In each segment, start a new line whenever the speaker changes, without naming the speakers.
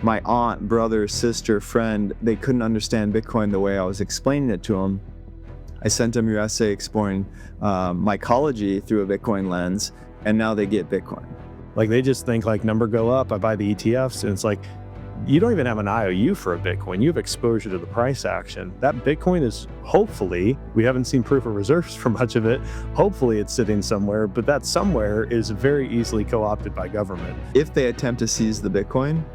My aunt, brother, sister, friend, they couldn't understand Bitcoin the way I was explaining it to them. I sent them your essay exploring mycology through a Bitcoin lens, and now they get Bitcoin.
Like they just think like number go up, I buy the ETFs, and it's like, you don't even have an IOU for a Bitcoin. You have exposure to the price action. That Bitcoin is hopefully, we haven't seen proof of reserves for much of it. Hopefully it's sitting somewhere, but that somewhere is very easily co-opted by government.
If they attempt to seize the Bitcoin,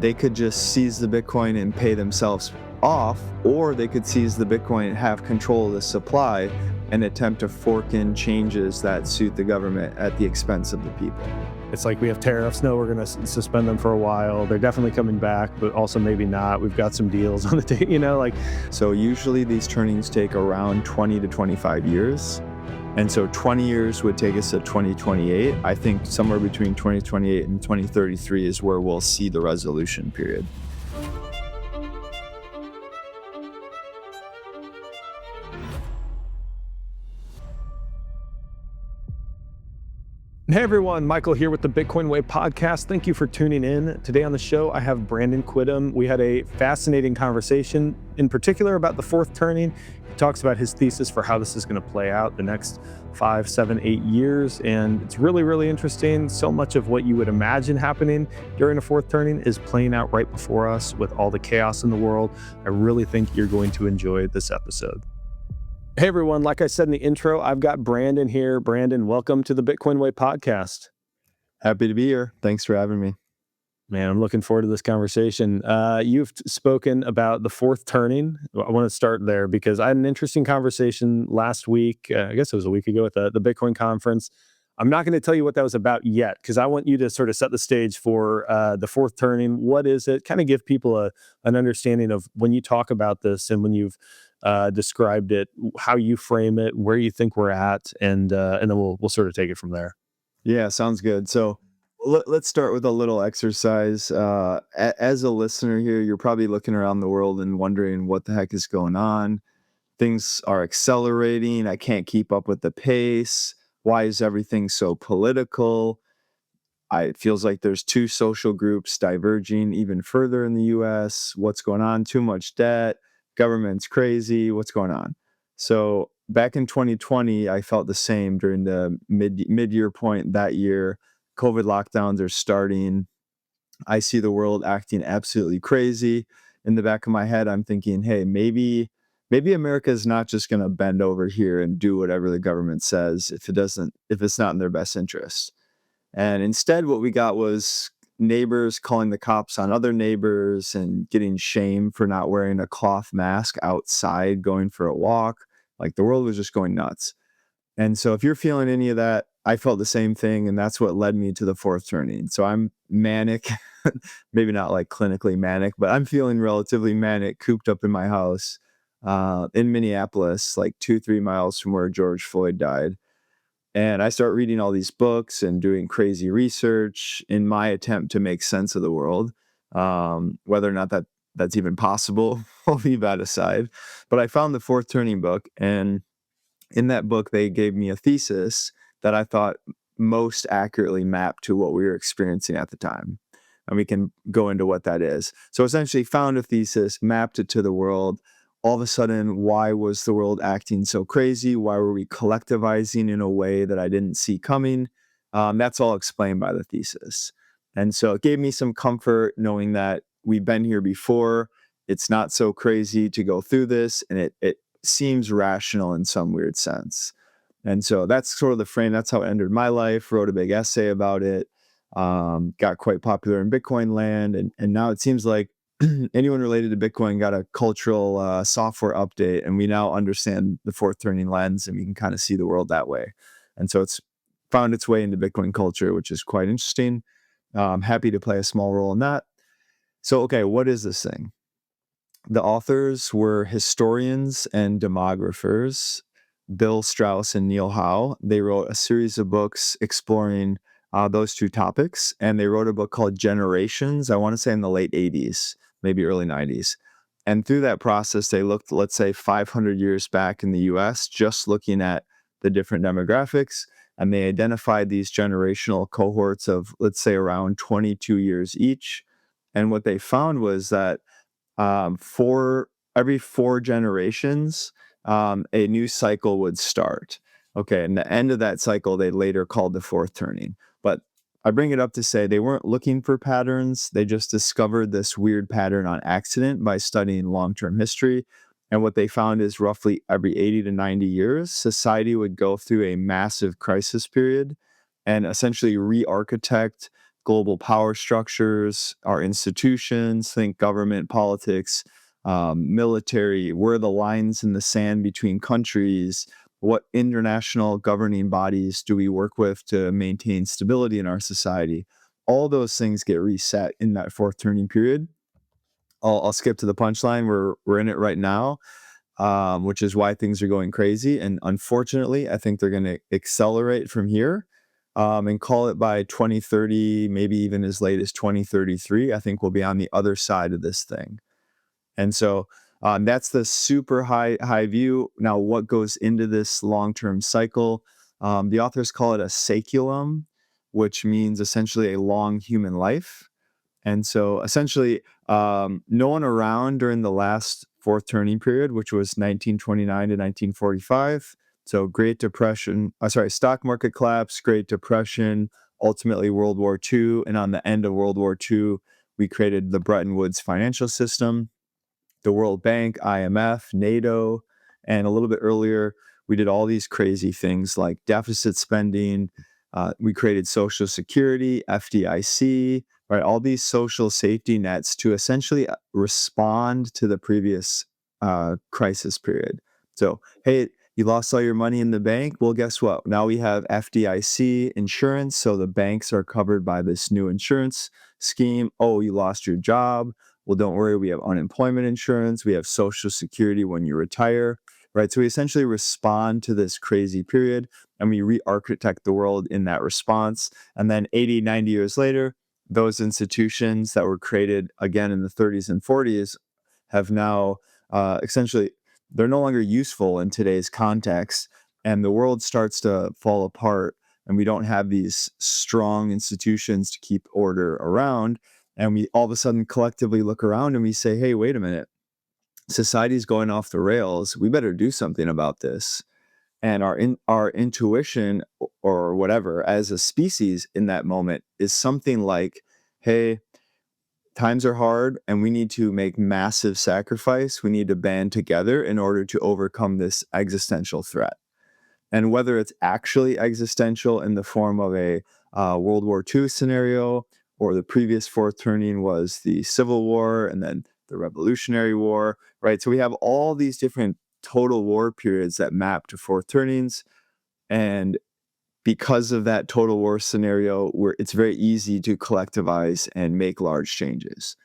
they could just seize the Bitcoin and pay themselves off, or they could seize the Bitcoin and have control of the supply and attempt to fork in changes that suit the government at the expense of the people.
It's like we have tariffs. No, we're going to suspend them for a while. They're definitely coming back, but also maybe not. We've got some deals on the table,
So usually these turnings take around 20 to 25 years. And so 20 years would take us to 2028. I think somewhere between 2028 and 2033 is where we'll see the resolution period.
Hey everyone, Michael here with the Bitcoin Way podcast. Thank you for tuning in. Today on the show, I have Brandon Quittem. We had a fascinating conversation, in particular about the fourth turning. He talks about his thesis for how this is going to play out the next 5, 7, 8 years. And it's really, really interesting. So much of what you would imagine happening during a fourth turning is playing out right before us with all the chaos in the world. I really think you're going to enjoy this episode. Hey everyone, like I said in the intro, I've got Brandon here. Brandon, welcome to the Bitcoin Way podcast.
Happy to be here. Thanks for having me.
Man, I'm looking forward to this conversation. You've spoken about the fourth turning. I want to start there because I had an interesting conversation last week. I guess it was a week ago at the Bitcoin conference. I'm not going to tell you what that was about yet because I want you to sort of set the stage for the fourth turning. What is it? Kind of give people an understanding of when you talk about this and when you've described it, how you frame it, where you think we're at, and then we'll sort of take it from there.
Yeah, sounds good. So let's start with a little exercise. As a listener here, you're probably looking around the world and wondering what the heck is going on. Things are accelerating. I can't keep up with the pace. Why is everything so political? It feels like there's two social groups diverging even further in the US. What's going on? Too much debt. Government's crazy. What's going on? So back in 2020, I felt the same during the mid-year point that year. COVID lockdowns are starting. I see the world acting absolutely crazy. In the back of my head, I'm thinking, hey, maybe America is not just going to bend over here and do whatever the government says if it's not in their best interest. And instead, what we got was neighbors calling the cops on other neighbors and getting shamed for not wearing a cloth mask outside going for a walk. Like the world was just going nuts. And so if you're feeling any of that, I felt the same thing. And that's what led me to the fourth turning. So I'm manic, maybe not like clinically manic, but I'm feeling relatively manic, cooped up in my house in Minneapolis, like 2-3 miles from where George Floyd died. And I start reading all these books and doing crazy research in my attempt to make sense of the world. Whether or not that's even possible, I'll leave that aside. But I found the Fourth Turning book, and in that book, they gave me a thesis that I thought most accurately mapped to what we were experiencing at the time. And we can go into what that is. So essentially found a thesis, mapped it to the world. All of a sudden, why was the world acting so crazy? Why were we collectivizing in a way that I didn't see coming? That's all explained by the thesis. And so it gave me some comfort knowing that we've been here before. It's not so crazy to go through this, and it seems rational in some weird sense. And so that's sort of the frame. That's how it entered my life. Wrote a big essay about it. Got quite popular in Bitcoin land. And now it seems like anyone related to Bitcoin got a cultural software update, and we now understand the fourth turning lens, and we can kind of see the world that way. And so it's found its way into Bitcoin culture, which is quite interesting. I'm happy to play a small role in that. So, okay, what is this thing? The authors were historians and demographers, Bill Strauss and Neil Howe. They wrote a series of books exploring those two topics, and they wrote a book called Generations, I want to say in the late 80s, maybe early 90s. And through that process, they looked, let's say, 500 years back in the US, just looking at the different demographics, and they identified these generational cohorts of, let's say, around 22 years each. And what they found was that for every 4 generations, a new cycle would start. Okay, and the end of that cycle, they later called the fourth turning. But I bring it up to say they weren't looking for patterns. They just discovered this weird pattern on accident by studying long term history. And what they found is roughly every 80 to 90 years, society would go through a massive crisis period and essentially re architect global power structures, our institutions, think government, politics, military, where are the lines in the sand between countries, what international governing bodies do we work with to maintain stability in our society. All those things get reset in that fourth turning period. I'll skip to the punchline. We're in it right now, which is why things are going crazy. And unfortunately, I think they're going to accelerate from here, and call it by 2030, maybe even as late as 2033. I think we'll be on the other side of this thing. And so that's the super high view. Now, what goes into this long-term cycle? The authors call it a saeculum, which means essentially a long human life. And so essentially, no one around during the last fourth turning period, which was 1929 to 1945. So Great Depression, stock market collapse, Great Depression, ultimately World War II. And on the end of World War II, we created the Bretton Woods financial system, the World Bank, IMF, NATO, and a little bit earlier, we did all these crazy things like deficit spending. We created Social Security, FDIC, right? All these social safety nets to essentially respond to the previous crisis period. So, hey, you lost all your money in the bank. Well, guess what? Now we have FDIC insurance. So the banks are covered by this new insurance scheme. Oh, you lost your job. Well, don't worry, we have unemployment insurance, we have Social Security when you retire, right? So we essentially respond to this crazy period and we re architect the world in that response. And then 80, 90 years later, those institutions that were created again in the 30s and 40s have now essentially, they're no longer useful in today's context. And the world starts to fall apart. And we don't have these strong institutions to keep order around, and we all of a sudden collectively look around and we say, hey, wait a minute, society's going off the rails. We better do something about this. And our intuition or whatever as a species in that moment is something like, hey, times are hard and we need to make massive sacrifice. We need to band together in order to overcome this existential threat. And whether it's actually existential in the form of a World War II scenario, or the previous fourth turning was the Civil War and then the Revolutionary War, right? So we have all these different total war periods that map to fourth turnings. And because of that total war scenario, where it's very easy to collectivize and make large changes.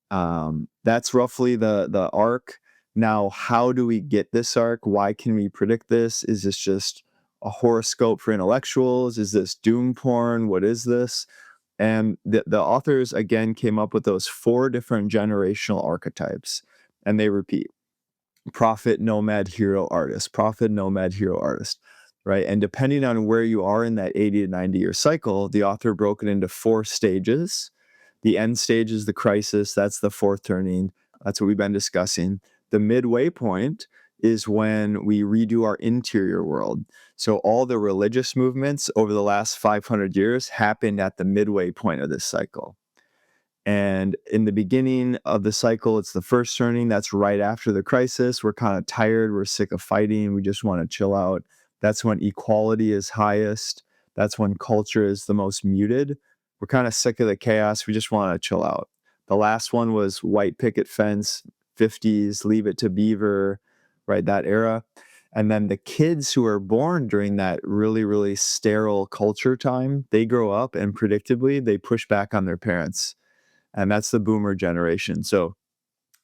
That's roughly the arc. Now, how do we get this arc? Why can we predict this? Is this just a horoscope for intellectuals? Is this doom porn? What is this? And the authors again came up with those 4 different generational archetypes, and they repeat: prophet, nomad, hero, artist, prophet, nomad, hero, artist, right? And depending on where you are in that 80 to 90 year cycle, the author broke it into 4 stages. The end stage is the crisis. That's the fourth turning. That's what we've been discussing. The midway point is when we redo our interior world. So all the religious movements over the last 500 years happened at the midway point of this cycle. And in the beginning of the cycle, it's the first turning. That's right after the crisis. We're kind of tired. We're sick of fighting. We just want to chill out. That's when equality is highest. That's when culture is the most muted. We're kind of sick of the chaos. We just want to chill out. The last one was white picket fence, 50s, leave it to Beaver, right? That era. And then the kids who are born during that really, really sterile culture time, they grow up and predictably they push back on their parents, and that's the boomer generation. So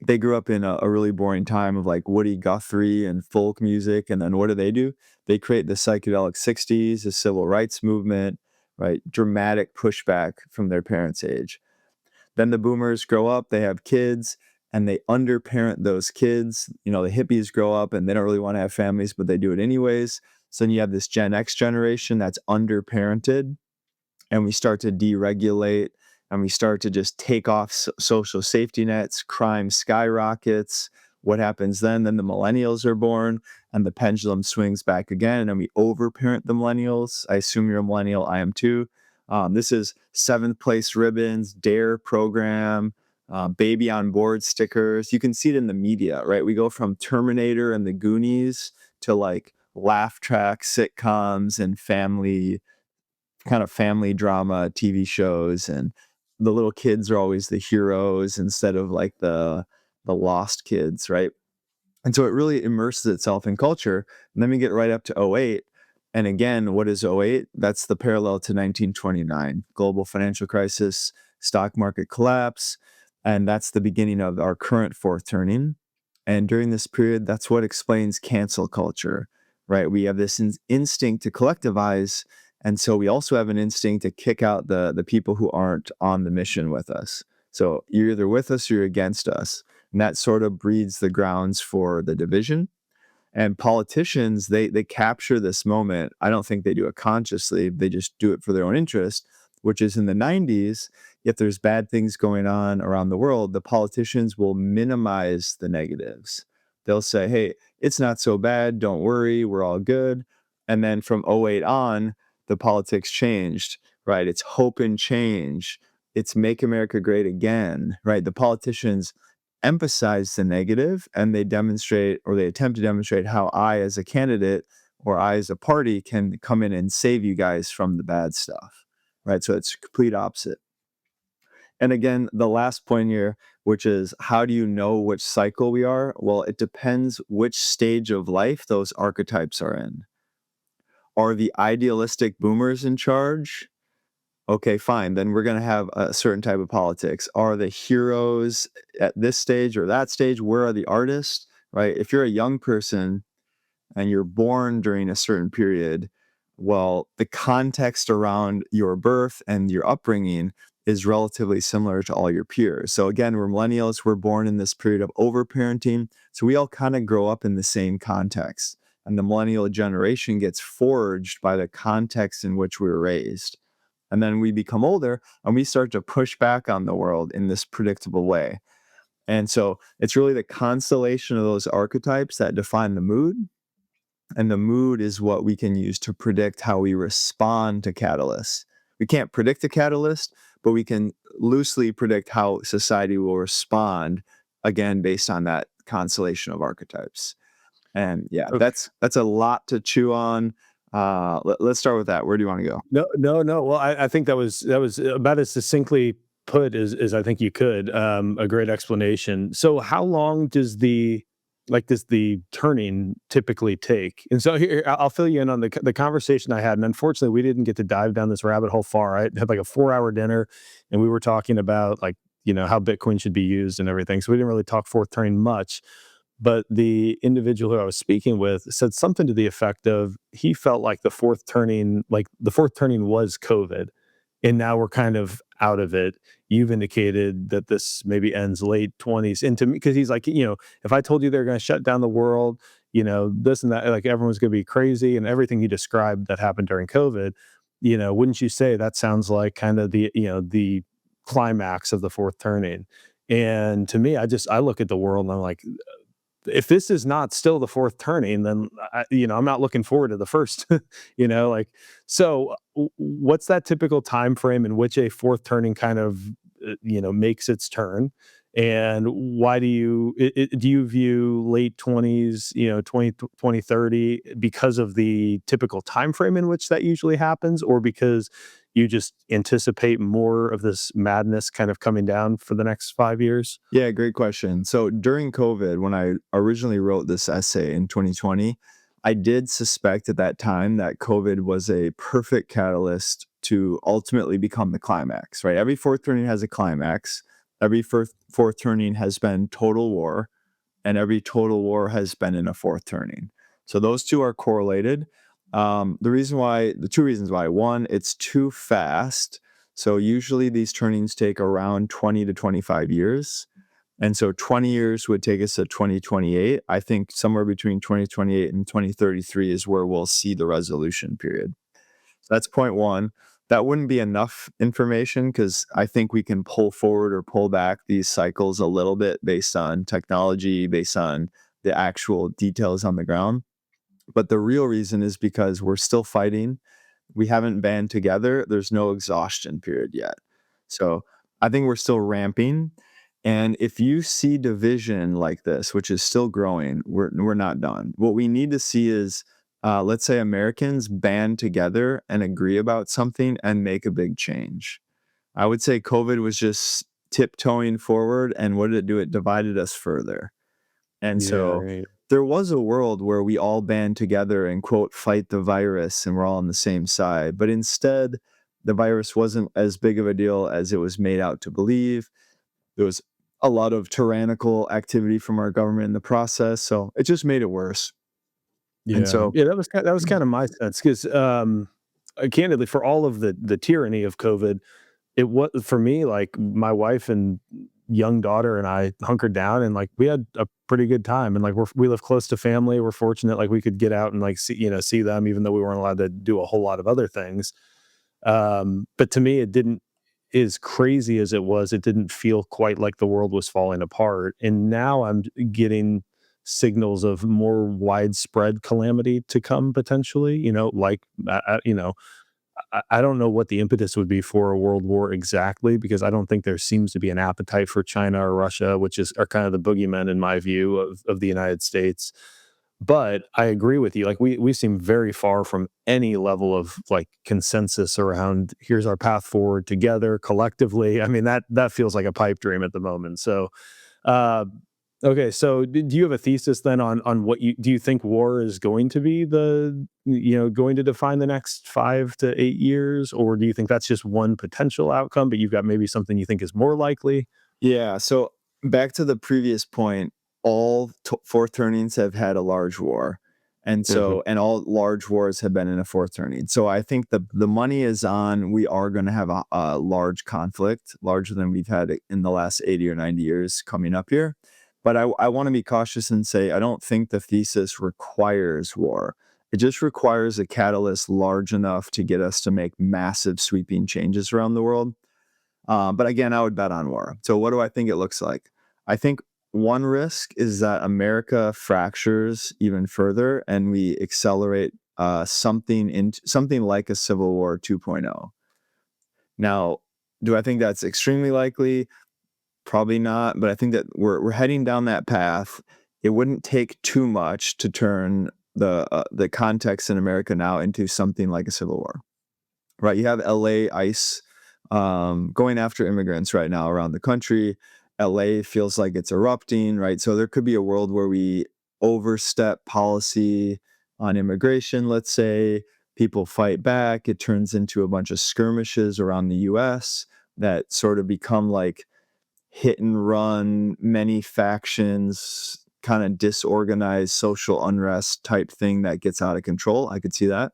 they grew up in a really boring time of like Woody Guthrie and folk music. And then what do? They create the psychedelic 60s, the civil rights movement, right? Dramatic pushback from their parents' age. Then the boomers grow up, they have kids, and they underparent those kids. You know, the hippies grow up and they don't really want to have families, but they do it anyways. So then you have this Gen X generation that's underparented, and we start to deregulate and we start to just take off social safety nets, crime skyrockets. What happens then? Then the millennials are born and the pendulum swings back again and we overparent the millennials. I assume you're a millennial. I am too. This is seventh place ribbons, DARE program, baby on board stickers. You can see it in the media, right? We go from Terminator and the Goonies to like laugh track sitcoms and family drama TV shows, and the little kids are always the heroes instead of like the lost kids, right? And so it really immerses itself in culture. And then we get right up to '08. And again, what is '08? That's the parallel to 1929, global financial crisis, stock market collapse. And that's the beginning of our current fourth turning. And during this period, that's what explains cancel culture, right? We have this instinct to collectivize. And so we also have an instinct to kick out the people who aren't on the mission with us. So you're either with us or you're against us. And that sort of breeds the grounds for the division. And politicians, they capture this moment. I don't think they do it consciously. They just do it for their own interest, which is in the 90s. If there's bad things going on around the world, the politicians will minimize the negatives. They'll say, hey, it's not so bad. Don't worry. We're all good. And then from '08 on, the politics changed, right? It's hope and change. It's make America great again, right? The politicians emphasize the negative and they demonstrate or they attempt to demonstrate how I as a candidate or I as a party can come in and save you guys from the bad stuff, right? So it's complete opposite. And again, the last point here, which is how do you know which cycle we are? Well, it depends which stage of life those archetypes are in. Are the idealistic boomers in charge? Okay, fine. Then we're going to have a certain type of politics. Are the heroes at this stage or that stage? Where are the artists? Right? If you're a young person and you're born during a certain period, well, the context around your birth and your upbringing is relatively similar to all your peers. So again, we're millennials. We're born in this period of overparenting. So we all kind of grow up in the same context. And the millennial generation gets forged by the context in which we were raised. And then we become older and we start to push back on the world in this predictable way. And so it's really the constellation of those archetypes that define the mood. And the mood is what we can use to predict how we respond to catalysts. We can't predict a catalyst, but we can loosely predict how society will respond, again, based on that constellation of archetypes. And yeah,
Okay.
that's a lot to chew on. Let's start with that. Where do you want to go?
No, no, no. Well, I think that was about as succinctly put as I think you could. A great explanation. So, how long does the turning typically take? And so here, I'll fill you in on the conversation I had. And unfortunately, we didn't get to dive down this rabbit hole far. I had like a 4 hour dinner, and we were talking about how Bitcoin should be used and everything. So we didn't really talk fourth turning much. But the individual who I was speaking with said something to the effect of he felt like the fourth turning was COVID, and now we're kind of out of it. You've indicated that this maybe ends late 20s. And to me, because he's like, if I told you they're going to shut down the world, this and that, like everyone's going to be crazy, and everything he described that happened during COVID, wouldn't you say that sounds like kind of the climax of the fourth turning? And to me, I look at the world and I'm like, if this is not still the fourth turning, then I'm not looking forward to the first. So what's that typical time frame in which a fourth turning kind of makes its turn? And why do you view late 20s, 20 20 30 because of the typical time frame in which that usually happens, or because you just anticipate more of this madness kind of coming down for the next 5 years?
Yeah, great question. So during COVID, when I originally wrote this essay in 2020, I did suspect at that time that COVID was a perfect catalyst to ultimately become the climax, right? Every fourth turning has a climax. Every fourth turning has been total war, and every total war has been in a fourth turning. So those two are correlated. The two reasons why: one, it's too fast. So usually these turnings take around 20 to 25 years. And so 20 years would take us to 2028. I think somewhere between 2028 and 2033 is where we'll see the resolution period. So that's point one. that wouldn't be enough information because I think we can pull forward or pull back these cycles a little bit based on technology, based on the actual details on the ground. But the real reason is because we're still fighting. We haven't band together. There's no exhaustion period yet. So I think we're still ramping. And if you see division like this, which is still growing, we're not done. What we need to see is, let's say Americans band together and agree about something and make a big change. I would say COVID was just tiptoeing forward, and what did it do? It divided us further. And
Yeah,
so
right.
there was a world where we all band together and quote fight the virus and we're all on the same side. But instead, the virus wasn't as big of a deal as it was made out to believe. There was a lot of tyrannical activity from our government in the process. So it just made it worse. And
Yeah.
so,
Yeah, that was kinda my sense 'cause, candidly, for all of the tyranny of COVID, it was for me, like, my wife and young daughter and I hunkered down and, like, we had a pretty good time, and, like, we live close to family, we're fortunate, like, we could get out and, like, see them even though we weren't allowed to do a whole lot of other things. But to me, it didn't as crazy as it was, it didn't feel quite like the world was falling apart, and now I'm getting signals of more widespread calamity to come potentially, like, I don't know what the impetus would be for a world war exactly because I don't think there seems to be an appetite for China or Russia, which are kind of the boogeymen in my view of the United States. But I agree with you. Like we seem very far from any level of like consensus around here's our path forward together collectively. I mean that feels like a pipe dream at the moment. So uh, okay, so do you have a thesis then on what you do you think war is going to be going to define the next 5 to 8 years, or do you think that's just one potential outcome, but you've got maybe something you think is more likely?
yeah. So back to the previous point, all fourth turnings have had a large war. And
Hmm.
so, and all large wars have been in a fourth turning. So I think the money is on, we are going to have a large conflict, larger than we've had in the last 80 or 90 years coming up here. But I want to be cautious and say, I don't think the thesis requires war. It just requires a catalyst large enough to get us to make massive sweeping changes around the world. But again, I would bet on war. So what do I think it looks like? I think one risk is that America fractures even further and we accelerate something into something like a Civil War 2.0. Now, do I think that's extremely likely? Probably not, but I think that we're heading down that path. It wouldn't take too much to turn the context in America now into something like a civil war. Right, you have LA ICE, going after immigrants right now around the country. LA feels like it's erupting, right? So there could be a world where we overstep policy on immigration, let's say. People fight back. It turns into a bunch of skirmishes around the US that sort of become like hit and run, many factions, kind of disorganized social unrest type thing that gets out of control. I could see that.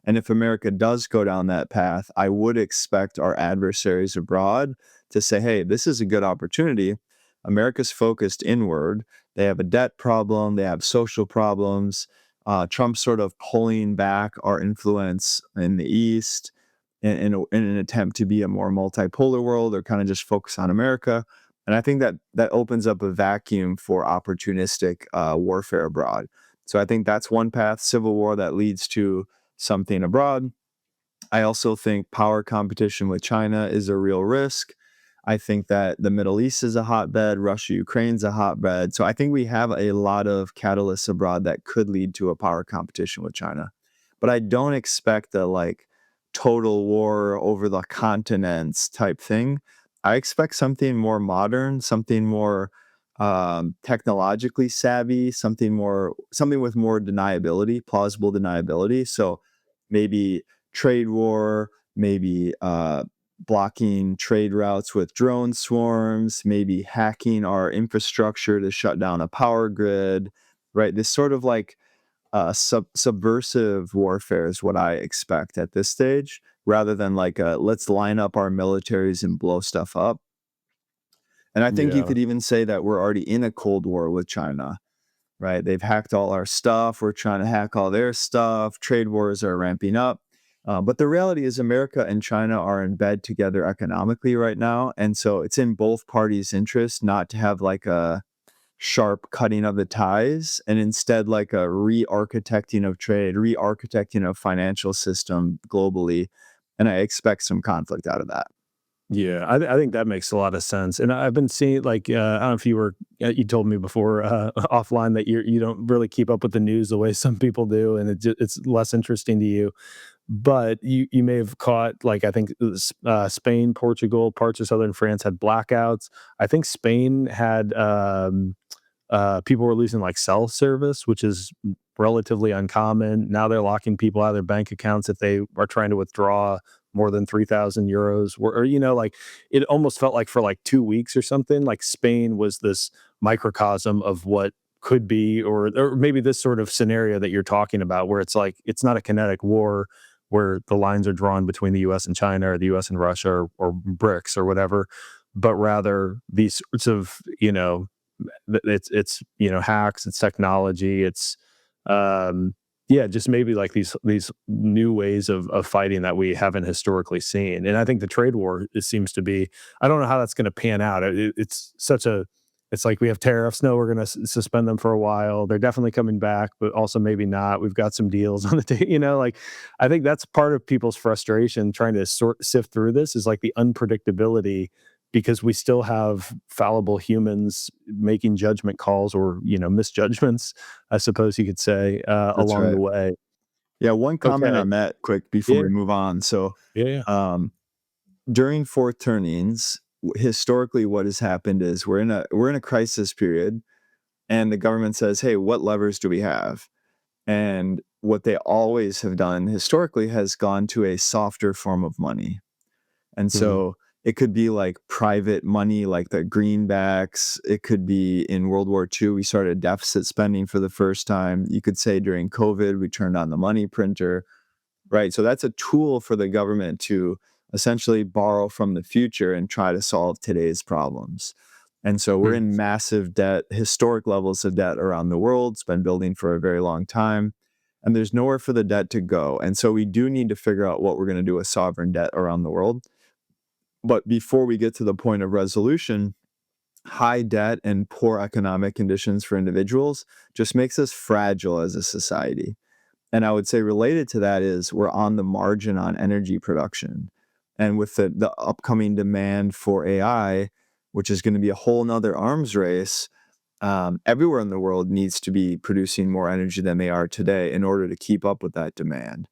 And if America does go down that path, I would expect our adversaries abroad to say, hey, this is a good opportunity. America's focused inward. They have a debt problem, they have social problems. Trump's sort of pulling back our influence in the East in an attempt to be a more multipolar world or kind of just focus on America. And I think that that opens up a vacuum for opportunistic warfare abroad. So I think that's one path, civil war that leads to something abroad. I also think power competition with China is a real risk. I think that the Middle East is a hotbed, Russia, Ukraine's a hotbed. So I think we have a lot of catalysts abroad that could lead to a power competition with China. But I don't expect a like total war over the continents type thing. I expect something more modern, something more technologically savvy, something with more deniability, plausible deniability. So maybe trade war, maybe blocking trade routes with drone swarms, maybe hacking our infrastructure to shut down a power grid, right? This sort of like subversive warfare is what I expect at this stage, rather than like let's line up our militaries and blow stuff up. And I think you
Yeah.
could even say that we're already in a Cold War with China, right? They've hacked all our stuff. We're trying to hack all their stuff. Trade wars are ramping up. But the reality is, America and China are in bed together economically right now, and so it's in both parties' interest not to have like a sharp cutting of the ties, and instead like a re-architecting of trade, re-architecting of financial system globally. And I expect some conflict out of that.
Yeah, I think that makes a lot of sense, and I've been seeing like I don't know if you were you told me before offline that you don't really keep up with the news the way some people do, and it's less interesting to you. But you may have caught, like, I think it was, Spain, Portugal, parts of southern France had blackouts. I think Spain had, people were losing, like, cell service, which is relatively uncommon. Now they're locking people out of their bank accounts if they are trying to withdraw more than 3,000 euros, or, like, it almost felt like for, like, 2 weeks or something, like, Spain was this microcosm of what could be, or maybe this sort of scenario that you're talking about, where it's like, it's not a kinetic war where the lines are drawn between the US and China, or the US and Russia, or BRICS or whatever, but rather these sorts of, it's hacks, it's technology, it's um yeah, just maybe like these new ways of fighting that we haven't historically seen. And I think the trade war, it seems to be, I don't know how that's going to pan out. It's such a, it's like we have tariffs. No, we're going to suspend them for a while. They're definitely coming back, but also maybe not. We've got some deals on the table. Like, I think that's part of people's frustration trying to sift through this, is like the unpredictability, because we still have fallible humans making judgment calls, or misjudgments, I suppose you could say,
That's
along the
right.
way.
Yeah, one comment
Okay.
on that quick before
Yeah.
we move on. So,
Yeah. Yeah.
um, during fourth turnings, historically, what has happened is we're in a crisis period, and the government says, "Hey, what levers do we have?" And what they always have done historically has gone to a softer form of money. And
Mhm.
so it could be like private money, like the greenbacks. It could be in World War II, we started deficit spending for the first time. You could say during COVID, we turned on the money printer, right? So that's a tool for the government to essentially borrow from the future and try to solve today's problems. And so we're
Mm.
in massive debt, historic levels of debt around the world. It's been building for a very long time. And there's nowhere for the debt to go. And so we do need to figure out what we're going to do with sovereign debt around the world. But before we get to the point of resolution, high debt and poor economic conditions for individuals just makes us fragile as a society. And I would say related to that is we're on the margin on energy production. And with the upcoming demand for AI, which is going to be a whole nother arms race, everywhere in the world needs to be producing more energy than they are today in order to keep up with that demand.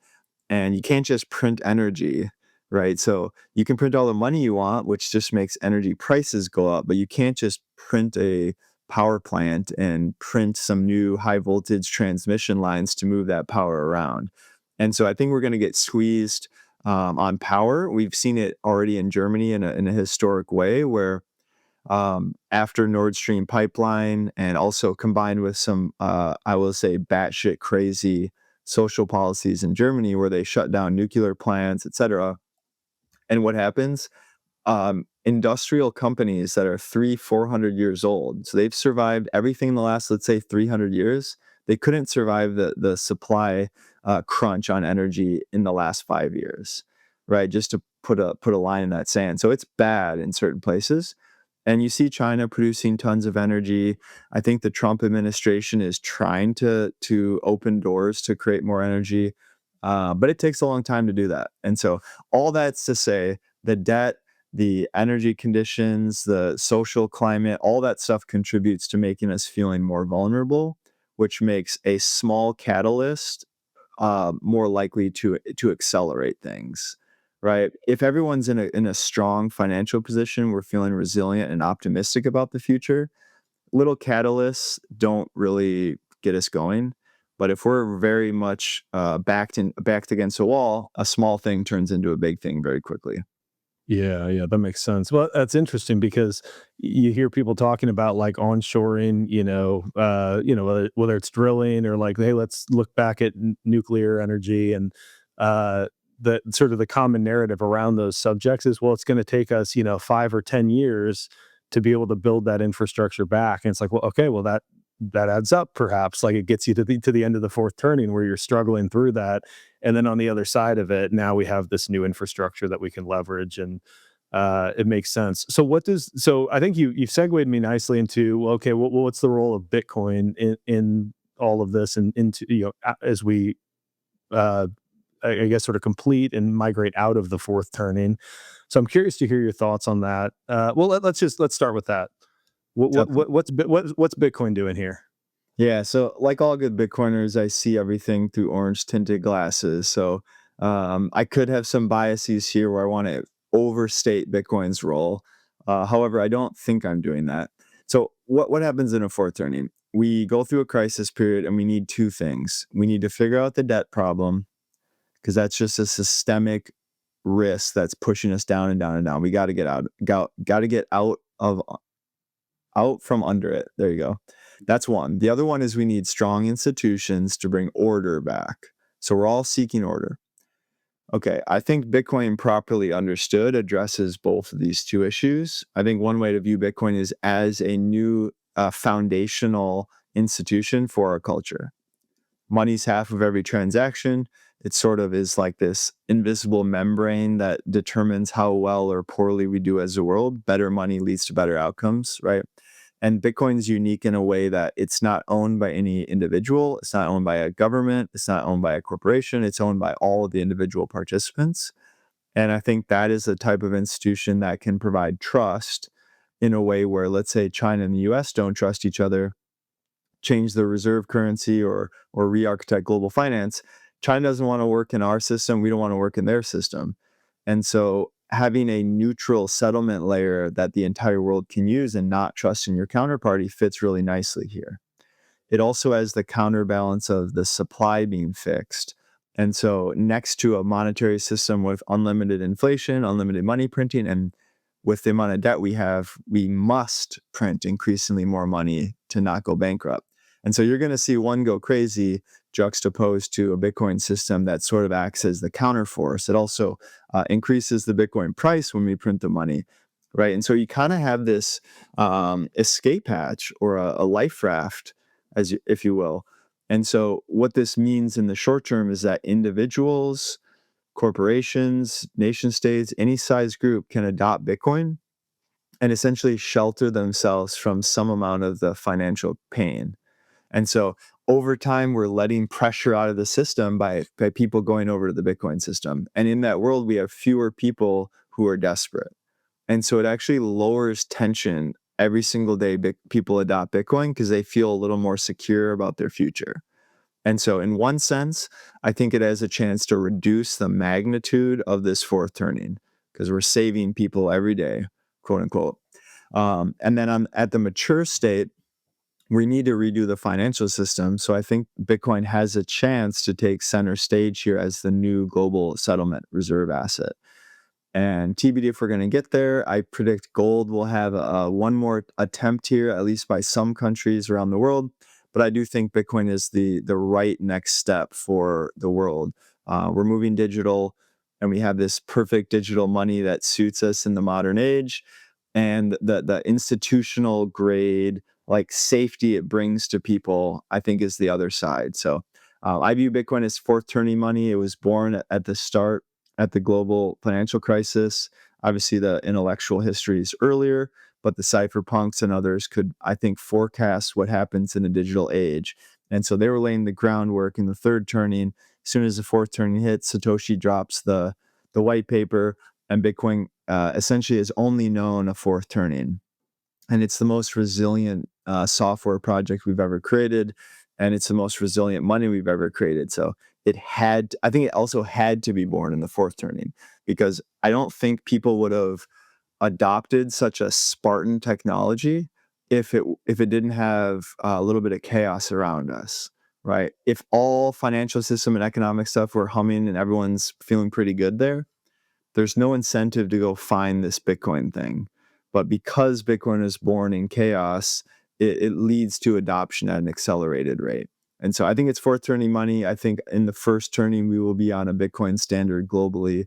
And you can't just print energy, right? So you can print all the money you want, which just makes energy prices go up, but you can't just print a power plant and print some new high voltage transmission lines to move that power around. And so I think we're going to get squeezed on power. We've seen it already in Germany in a historic way, where after Nord Stream pipeline, and also combined with some, I will say, batshit crazy social policies in Germany, where they shut down nuclear plants, et cetera. And what happens? Industrial companies that are 400 years old, so they've survived everything in the last, let's say, 300 years. They couldn't survive the supply crunch on energy in the last 5 years, right? Just to put a line in that sand. So it's bad in certain places. And you see China producing tons of energy. I think the Trump administration is trying to open doors to create more energy, but it takes a long time to do that. And so all that's to say, the debt, the energy conditions, the social climate, all that stuff contributes to making us feeling more vulnerable, which makes a small catalyst more likely to accelerate things, right? If everyone's in a strong financial position, we're feeling resilient and optimistic about the future. Little catalysts don't really get us going. But if we're very much backed against a wall, a small thing turns into a big thing very quickly.
Yeah, yeah, that makes sense. Well, that's interesting because you hear people talking about like onshoring, whether it's drilling or like, hey, let's look back at nuclear energy, and uh, the sort of the common narrative around those subjects is, well, it's going to take us, 5 or 10 years to be able to build that infrastructure back. And it's like, well, okay, well, that that adds up, perhaps. Like, it gets you to the end of the fourth turning where you're struggling through that, and then on the other side of it, now we have this new infrastructure that we can leverage, and it makes sense. So I think you've segued me nicely into, well, okay, what's the role of Bitcoin in all of this, and into, as we uh, I guess, sort of complete and migrate out of the fourth turning. So I'm curious to hear your thoughts on that. Well, let's start with that. What's Bitcoin doing here?
Yeah, so like all good Bitcoiners, I see everything through orange tinted glasses. So I could have some biases here where I want to overstate Bitcoin's role. However, I don't think I'm doing that. So what happens in a fourth turning? We go through a crisis period and we need two things. We need to figure out the debt problem because that's just a systemic risk that's pushing us down and down and down. We got to get got to get out from under it. There you go. That's one. The other one is we need strong institutions to bring order back. So we're all seeking order. Okay, I think Bitcoin properly understood addresses both of these two issues. I think one way to view Bitcoin is as a new foundational institution for our culture. Money's half of every transaction. It sort of is like this invisible membrane that determines how well or poorly we do as a world. Better money leads to better outcomes, right? And Bitcoin is unique in a way that it's not owned by any individual. It's not owned by a government. It's not owned by a corporation. It's owned by all of the individual participants. And I think that is a type of institution that can provide trust in a way where, let's say, China and the US don't trust each other, change the reserve currency or re-architect global finance. China doesn't want to work in our system. We don't want to work in their system. And so having a neutral settlement layer that the entire world can use and not trust in your counterparty fits really nicely here. It also has the counterbalance of the supply being fixed. And so next to a monetary system with unlimited inflation, unlimited money printing, and with the amount of debt we have, we must print increasingly more money to not go bankrupt. And so you're going to see one go crazy juxtaposed to a Bitcoin system that sort of acts as the counterforce. It also increases the Bitcoin price when we print the money, right? And so you kind of have this escape hatch or a life raft, if you will. And so what this means in the short term is that individuals, corporations, nation states, any size group can adopt Bitcoin and essentially shelter themselves from some amount of the financial pain. And so over time, we're letting pressure out of the system by people going over to the Bitcoin system. And in that world, we have fewer people who are desperate. And so it actually lowers tension every single day. People adopt Bitcoin because they feel a little more secure about their future. And so in one sense, I think it has a chance to reduce the magnitude of this fourth turning because we're saving people every day, quote unquote. And then at the mature state, we need to redo the financial system. So I think Bitcoin has a chance to take center stage here as the new global settlement reserve asset. And TBD if we're going to get there. I predict gold will have one more attempt here, at least by some countries around the world. But I do think Bitcoin is the right next step for the world. We're moving digital, and we have this perfect digital money that suits us in the modern age. And the institutional grade, like safety it brings to people, I think is the other side. So I view Bitcoin as fourth turning money. It was born at the start at the global financial crisis. Obviously, the intellectual history is earlier, but the cypherpunks and others could, I think, forecast what happens in a digital age. And so they were laying the groundwork in the third turning. As soon as the fourth turning hits, Satoshi drops the white paper, and Bitcoin essentially has only known a fourth turning. And it's the most resilient software project we've ever created, and it's the most resilient money we've ever created. So I think it also had to be born in the fourth turning, because I don't think people would have adopted such a Spartan technology if it didn't have a little bit of chaos around us, right? If all financial system and economic stuff were humming and everyone's feeling pretty good there's no incentive to go find this Bitcoin thing. But because Bitcoin is born in chaos, it leads to adoption at an accelerated rate. And so I think it's fourth turning money. I think in the first turning, we will be on a Bitcoin standard globally.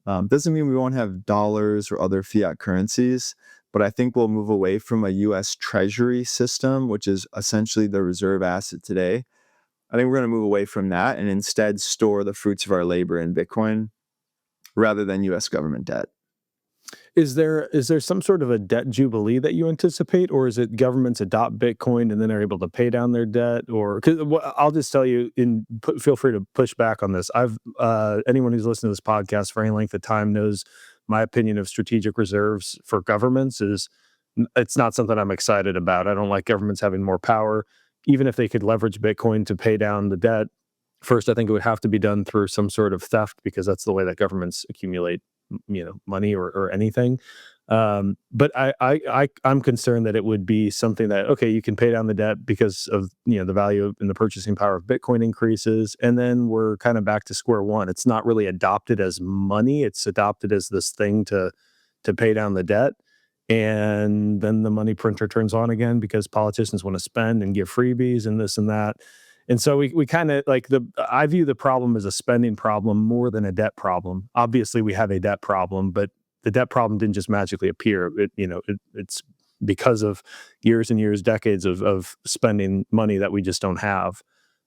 Doesn't mean we won't have dollars or other fiat currencies, but I think we'll move away from a US Treasury system, which is essentially the reserve asset today. I think we're going to move away from that and instead store the fruits of our labor in Bitcoin rather than US government debt.
Is there some sort of a debt jubilee that you anticipate, or is it governments adopt Bitcoin and then are able to pay down their debt? Or because I'll just tell you, feel free to push back on this. I've anyone who's listened to this podcast for any length of time knows my opinion of strategic reserves for governments is it's not something I'm excited about. I don't like governments having more power, even if they could leverage Bitcoin to pay down the debt. First, I think it would have to be done through some sort of theft because that's the way that governments accumulate, money or anything. But I'm concerned that it would be something that okay, you can pay down the debt because of the value and the purchasing power of Bitcoin increases, and then we're kind of back to square one. It's not really adopted as money; it's adopted as this thing to pay down the debt. And then the money printer turns on again because politicians want to spend and give freebies and this and that. And so we kind of like I view the problem as a spending problem more than a debt problem. Obviously, we have a debt problem, but the debt problem didn't just magically appear. It's because of years and years, decades of spending money that we just don't have,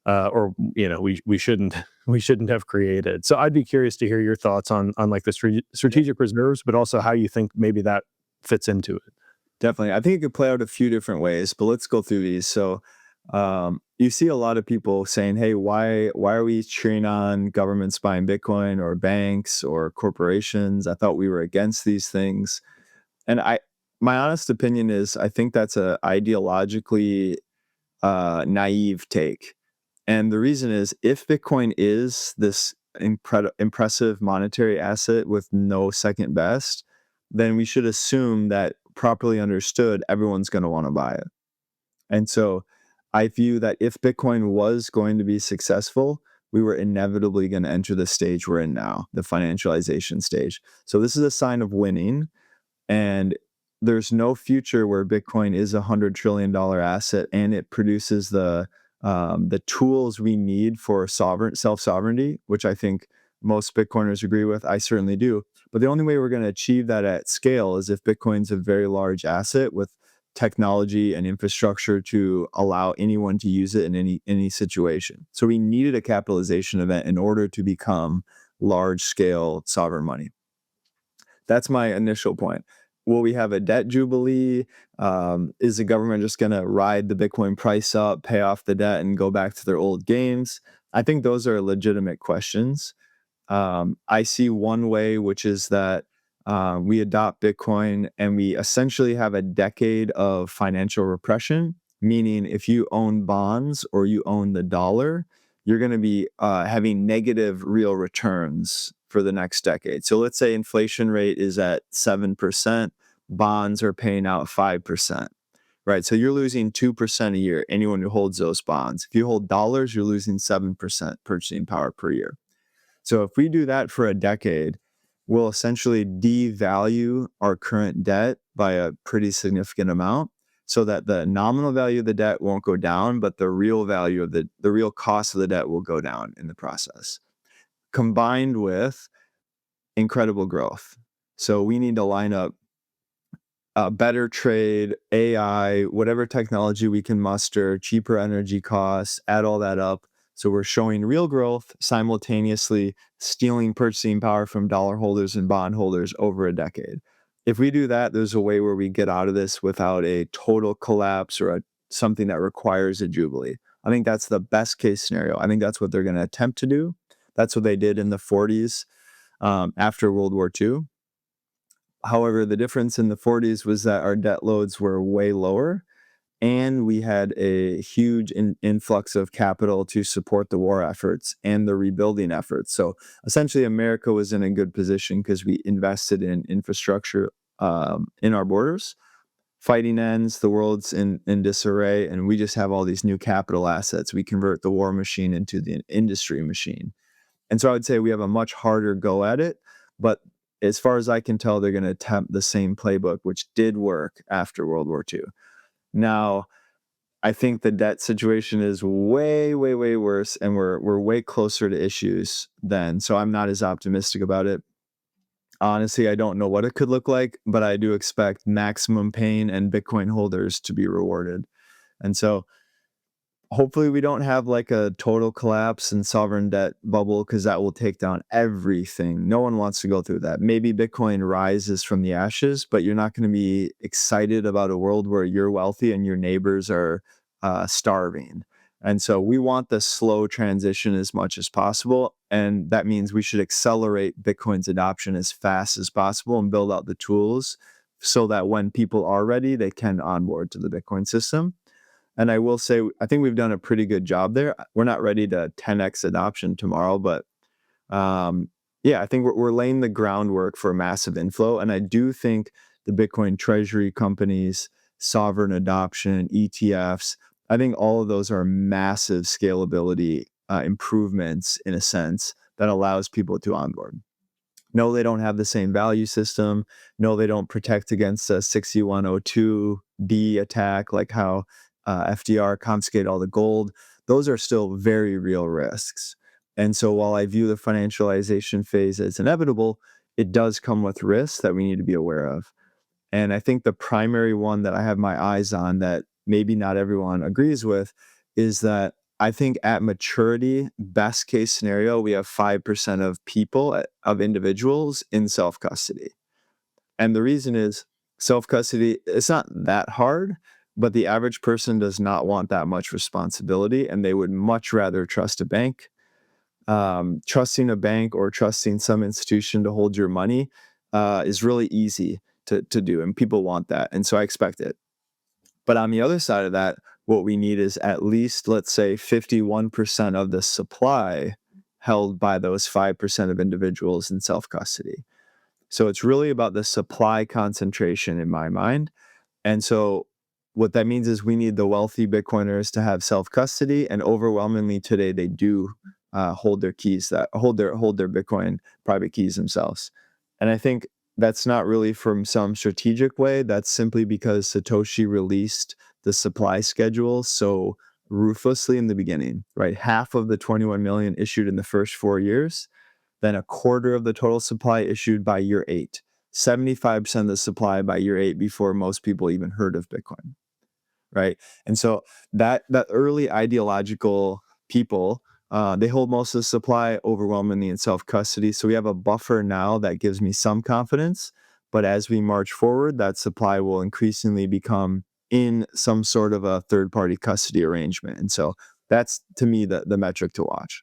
or we shouldn't we shouldn't have created. So I'd be curious to hear your thoughts on like the strategic reserves, but also how you think maybe that fits into it.
Definitely. I think it could play out a few different ways, but let's go through these. So, you see a lot of people saying, "Hey, why are we cheering on governments buying Bitcoin or banks or corporations? I thought we were against these things." And my honest opinion is, I think that's a ideologically naive take. And the reason is, if Bitcoin is this impressive monetary asset with no second best, then we should assume that properly understood, everyone's going to want to buy it. And so I view that if Bitcoin was going to be successful, we were inevitably going to enter the stage we're in now, the financialization stage. So this is a sign of winning. And there's no future where Bitcoin is $100 trillion asset and it produces the tools we need for self sovereignty, which I think most Bitcoiners agree with. I certainly do. But the only way we're going to achieve that at scale is if Bitcoin's a very large asset with technology and infrastructure to allow anyone to use it in any situation. So we needed a capitalization event in order to become large scale sovereign money. That's my initial point. Will we have a debt jubilee? Is the government just going to ride the Bitcoin price up, pay off the debt, and go back to their old games? I think those are legitimate questions. I see one way, which is that we adopt Bitcoin and we essentially have a decade of financial repression, meaning if you own bonds or you own the dollar, you're going to be having negative real returns for the next decade. So let's say inflation rate is at 7%, bonds are paying out 5%. Right. So you're losing 2% a year, anyone who holds those bonds. If you hold dollars, you're losing 7% purchasing power per year. So if we do that for a decade, we'll essentially devalue our current debt by a pretty significant amount so that the nominal value of the debt won't go down, but the real value of the real cost of the debt will go down in the process, combined with incredible growth. So we need to line up better trade, AI, whatever technology we can muster, cheaper energy costs, add all that up. So we're showing real growth, simultaneously stealing purchasing power from dollar holders and bond holders over a decade. If we do that, there's a way where we get out of this without a total collapse or something that requires a jubilee. I think that's the best case scenario. I think that's what they're going to attempt to do. That's what they did in the 40s after World War II. However, the difference in the 40s was that our debt loads were way lower, and we had a huge influx of capital to support the war efforts and the rebuilding efforts. So essentially, America was in a good position because we invested in infrastructure in our borders. Fighting ends, the world's in disarray, and we just have all these new capital assets. We convert the war machine into the industry machine. And so I would say we have a much harder go at it, but as far as I can tell, they're going to attempt the same playbook, which did work after World War II. Now, I think the debt situation is way, way, way worse, and we're way closer to issues then. So I'm not as optimistic about it. Honestly, I don't know what it could look like, but I do expect maximum pain and Bitcoin holders to be rewarded. And so hopefully we don't have like a total collapse and sovereign debt bubble because that will take down everything. No one wants to go through that. Maybe Bitcoin rises from the ashes, but you're not going to be excited about a world where you're wealthy and your neighbors are starving. And so we want the slow transition as much as possible. And that means we should accelerate Bitcoin's adoption as fast as possible and build out the tools so that when people are ready, they can onboard to the Bitcoin system. And I will say, I think we've done a pretty good job there. We're not ready to 10x adoption tomorrow, but um, yeah, I think we're laying the groundwork for massive inflow. And I do think the Bitcoin treasury companies, sovereign adoption, ETFs, I think all of those are massive scalability improvements in a sense that allows people to onboard. No, they don't have the same value system. No, they don't protect against a 6102B attack, like how FDR confiscated all the gold. Those are still very real risks. And so while I view the financialization phase as inevitable, it does come with risks that we need to be aware of. And I think the primary one that I have my eyes on that maybe not everyone agrees with is that I think at maturity, best case scenario, we have 5% of people, of individuals in self custody. And the reason is self custody, it's not that hard, but the average person does not want that much responsibility and they would much rather trust a bank. Trusting a bank or trusting some institution to hold your money is really easy to do, and people want that. And so I expect it. But on the other side of that, what we need is at least, let's say, 51% of the supply held by those 5% of individuals in self custody. So it's really about the supply concentration in my mind. And so what that means is we need the wealthy Bitcoiners to have self custody, and overwhelmingly today they do hold their keys, that hold their Bitcoin private keys themselves. And I think that's not really from some strategic way. That's simply because Satoshi released the supply schedule so ruthlessly in the beginning, right? Half of the 21 million issued in the first 4 years, then a quarter of the total supply issued by year 8, 75% of the supply by year 8 before most people even heard of Bitcoin, right? And so that early ideological people, they hold most of the supply overwhelmingly in self custody. So we have a buffer now that gives me some confidence. But as we march forward, that supply will increasingly become in some sort of a third party custody arrangement. And so that's to me the metric to watch.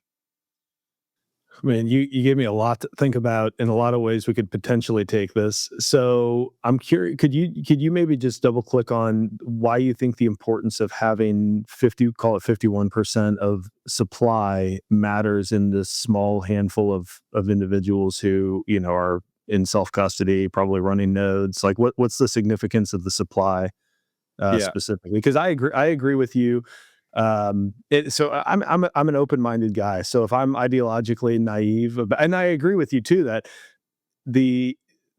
I mean, you gave me a lot to think about. In a lot of ways we could potentially take this. So I'm curious, could you maybe just double click on why you think the importance of having 50, call it 51% of supply matters in this small handful of individuals who, are in self-custody, probably running nodes? Like what's the significance of the supply
Yeah.
specifically? Because I agree with you. I'm an open-minded guy. So if I'm ideologically naive, and I agree with you too that the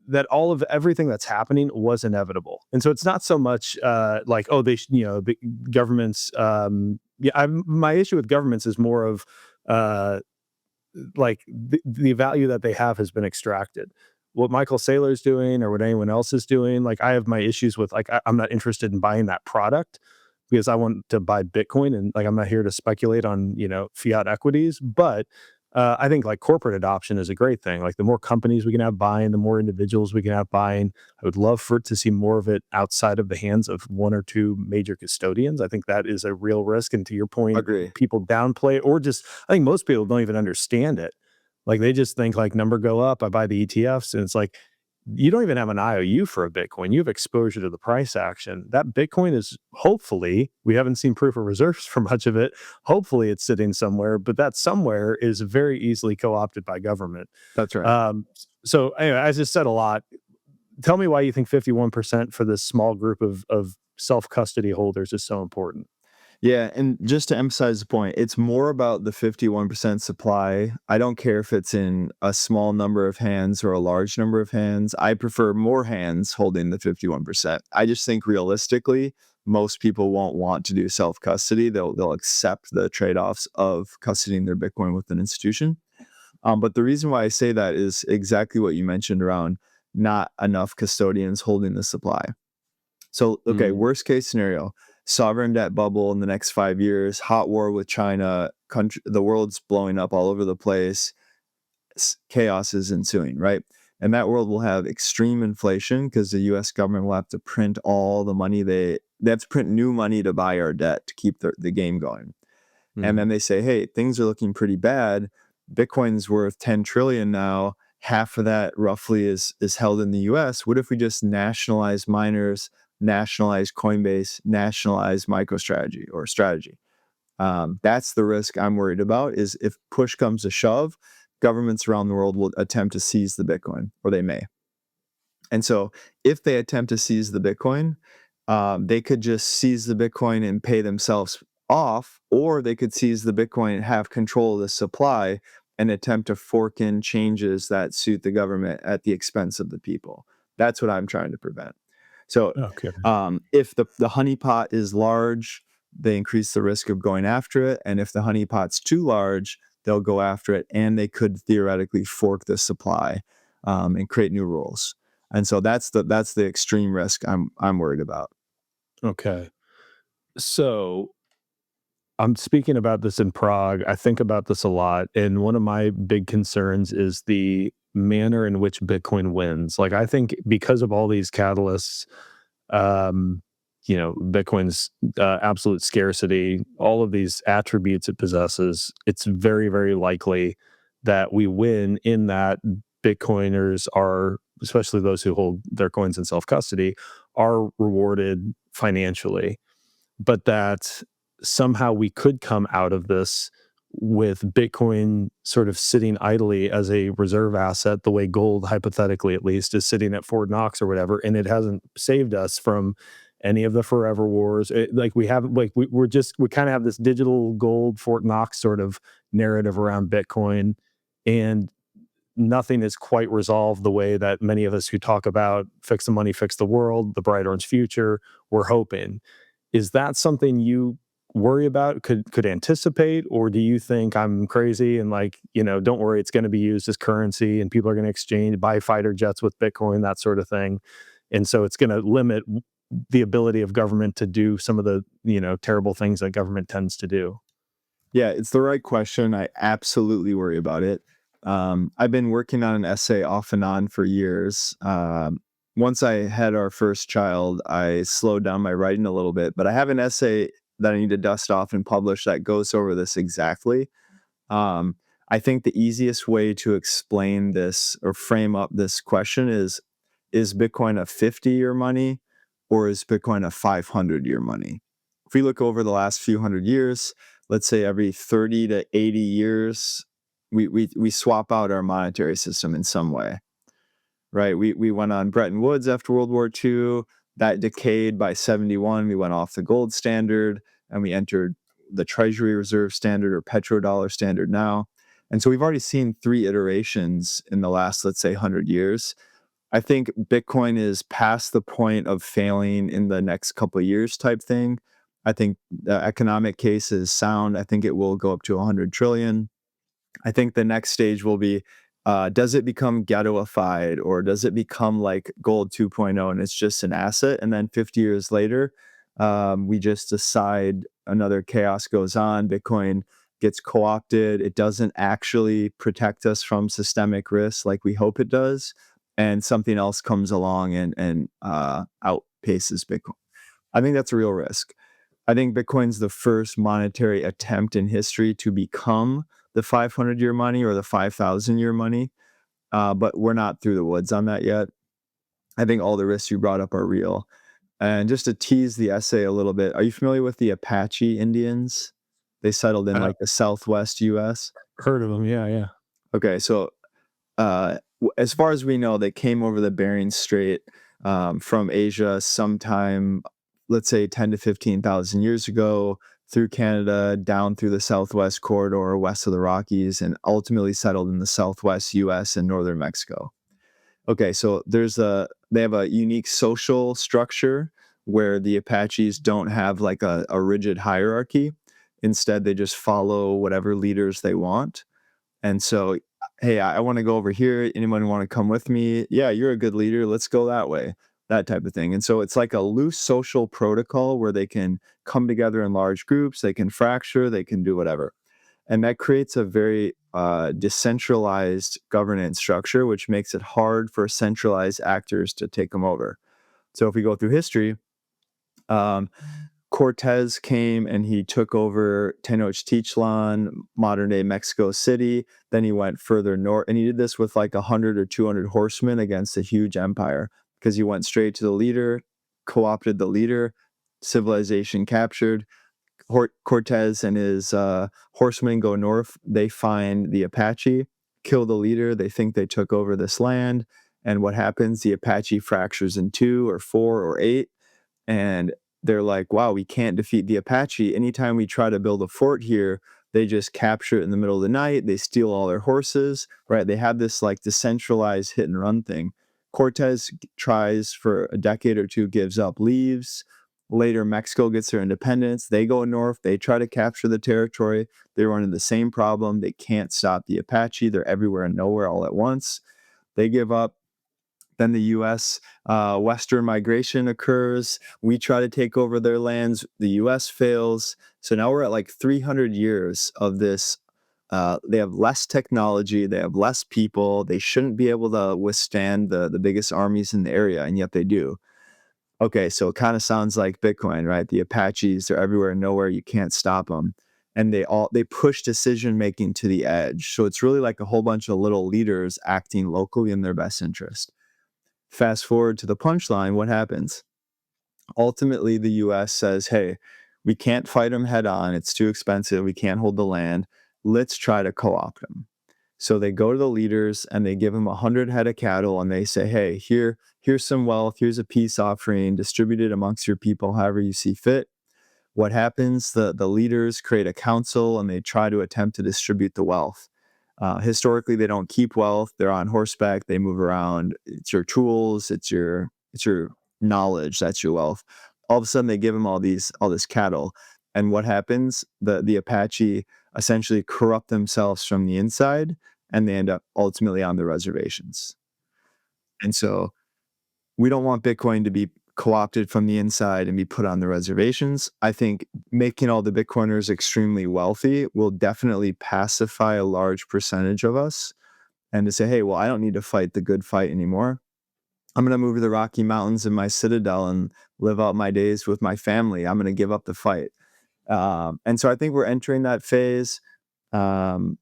that all of everything that's happening was inevitable, and so it's not so much like, oh, the governments. My issue with governments is more of uh, like the value that they have has been extracted. What Michael Saylor's doing or what anyone else is doing, like I have my issues with, like I'm not interested in buying that product because I want to buy Bitcoin, and like I'm not here to speculate on fiat equities. But I think like corporate adoption is a great thing. Like the more companies we can have buying, the more individuals we can have buying. I would love for it to see more of it outside of the hands of one or two major custodians. I think that is a real risk. And to your point,
Agree.
people downplay it, or just I think most people don't even understand it. Like they just think like number go up, I buy the ETFs, and it's like you don't even have an IOU for a Bitcoin. You have exposure to the price action. That Bitcoin is, hopefully, we haven't seen proof of reserves for much of it. Hopefully it's sitting somewhere, but that somewhere is very easily co-opted by government.
That's right.
Um, so anyway, I just said a lot. Tell me why you think 51% for this small group of self-custody holders is so important.
Yeah, and just to emphasize the point, it's more about the 51% supply. I don't care if it's in a small number of hands or a large number of hands. I prefer more hands holding the 51%. I just think realistically, most people won't want to do self-custody. They'll accept the trade-offs of custodying their Bitcoin with an institution. But the reason why I say that is exactly what you mentioned around not enough custodians holding the supply. So, okay,
Mm.
worst case scenario, sovereign debt bubble in the next 5 years, hot war with China, the world's blowing up all over the place, chaos is ensuing, right? And that world will have extreme inflation because the US government will have to print all the money they have to print new money to buy our debt to keep the game going. And
Mm.
then they say, hey, things are looking pretty bad. Bitcoin's worth 10 trillion now. Half of that roughly is held in the US. What if we just nationalize miners, nationalize Coinbase, nationalize MicroStrategy or strategy? That's the risk I'm worried about is if push comes to shove, governments around the world will attempt to seize the Bitcoin, or they may. And so if they attempt to seize the Bitcoin, they could just seize the Bitcoin and pay themselves off, or they could seize the Bitcoin and have control of the supply and attempt to fork in changes that suit the government at the expense of the people. That's what I'm trying to prevent. So
Okay.
if the honeypot is large, they increase the risk of going after it. And if the honeypot's too large, they'll go after it and they could theoretically fork the supply and create new rules. And so that's the extreme risk I'm worried about.
Okay. So I'm speaking about this in Prague. I think about this a lot. And one of my big concerns is the manner in which Bitcoin wins. Like, I think because of all these catalysts, um, Bitcoin's absolute scarcity, all of these attributes it possesses, it's very, very likely that we win in that Bitcoiners are, especially those who hold their coins in self custody, are rewarded financially, but that somehow we could come out of this with Bitcoin sort of sitting idly as a reserve asset, the way gold, hypothetically at least, is sitting at Fort Knox or whatever, and it hasn't saved us from any of the forever wars. Like we have, like we kind of have this digital gold Fort Knox sort of narrative around Bitcoin, and nothing is quite resolved the way that many of us who talk about fix the money, fix the world, the bright orange future, we're hoping. Is that something you worry about, could anticipate, or do you think I'm crazy and like, don't worry, it's going to be used as currency and people are going to exchange, buy fighter jets with Bitcoin, that sort of thing. And so it's going to limit the ability of government to do some of the, terrible things that government tends to do.
Yeah, it's the right question. I absolutely worry about it. I've been working on an essay off and on for years. Once I had our first child, I slowed down my writing a little bit, but I have an essay that I need to dust off and publish that goes over this exactly. Um, I think the easiest way to explain this or frame up this question is Bitcoin a 50-year money or is Bitcoin a 500-year money? If we look over the last few hundred years, let's say every 30 to 80 years, we swap out our monetary system in some way, right? We went on Bretton Woods after World War II. That decayed by 71. We went off the gold standard and we entered the Treasury Reserve Standard or petrodollar standard now. And so we've already seen 3 iterations in the last, let's say, 100 years. I think Bitcoin is past the point of failing in the next couple of years type thing. I think the economic case is sound. I think it will go up to 100 trillion. I think the next stage will be, does it become ghettoified or does it become like gold 2.0 and it's just an asset? And then 50 years later, we just decide another chaos goes on. Bitcoin gets co-opted. It doesn't actually protect us from systemic risks like we hope it does. And something else comes along and outpaces Bitcoin. I think that's a real risk. I think Bitcoin's the first monetary attempt in history to become the 500-year money or the 5,000-year money, but we're not through the woods on that yet. I think all the risks you brought up are real. And just to tease the essay a little bit, are you familiar with the Apache Indians? They settled in
I
like the Southwest US.
heard of them. Yeah, yeah.
Okay, so as far as we know, they came over the Bering Strait from Asia sometime, let's say 10 to 15,000 years ago, through Canada, down through the Southwest corridor, west of the Rockies, and ultimately settled in the Southwest US and northern Mexico. Okay, so they have a unique social structure where the Apaches don't have like a rigid hierarchy. Instead, they just follow whatever leaders they want. And so hey, I want to go over here. Anyone want to come with me? Yeah, you're a good leader. Let's go that way. That type of thing. And so it's like a loose social protocol where they can come together in large groups, they can fracture, they can do whatever. And that creates a very decentralized governance structure, which makes it hard for centralized actors to take them over. So if we go through history, um, Cortez came and he took over Tenochtitlan, modern day Mexico City. Then he went further north, and he did this with like 100 or 200 horsemen against a huge empire because he went straight to the leader, co-opted the leader, civilization captured. Cortez and his horsemen go north. They find the Apache, kill the leader. They think they took over this land. And what happens? The Apache fractures in two or four or eight, and they're like, wow, we can't defeat the Apache. Anytime we try to build a fort here, they just capture it in the middle of the night. They steal all their horses, right? They have this like decentralized hit and run thing. Cortez tries for a decade or two, gives up, leaves. Later, Mexico gets their independence. They go north. They try to capture the territory. They run into the same problem. They can't stop the Apache. They're everywhere and nowhere all at once. They give up. Then the U.S. Western migration occurs. We try to take over their lands. The U.S. fails. So now we're at like 300 years of this. They have less technology. They have less people. They shouldn't be able to withstand the biggest armies in the area, and yet they do. Okay, so it kind of sounds like Bitcoin, right? The Apaches, they're everywhere and nowhere. You can't stop them. And they push decision making to the edge. So it's really like a whole bunch of little leaders acting locally in their best interest. Fast forward to the punchline, what happens? Ultimately, the US says, hey, we can't fight them head on. It's too expensive. We can't hold the land. Let's try to co opt them. So they go to the leaders and they give them 100 head of cattle and they say, hey, here's some wealth. Here's a peace offering. Distribute it amongst your people however you see fit. What happens? The leaders create a council and they try to attempt to distribute the wealth. Historically, they don't keep wealth. They're on horseback. They move around. It's your tools. It's your knowledge. That's your wealth. All of a sudden, they give them all this cattle, and what happens? The Apache essentially corrupt themselves from the inside, and they end up ultimately on the reservations. And so we don't want Bitcoin to be co-opted from the inside and be put on the reservations. I think making all the Bitcoiners extremely wealthy will definitely pacify a large percentage of us and to say, hey, well, I don't need to fight the good fight anymore. I'm going to move to the Rocky Mountains in my citadel and live out my days with my family. I'm going to give up the fight. And so I think we're entering that phase. Um,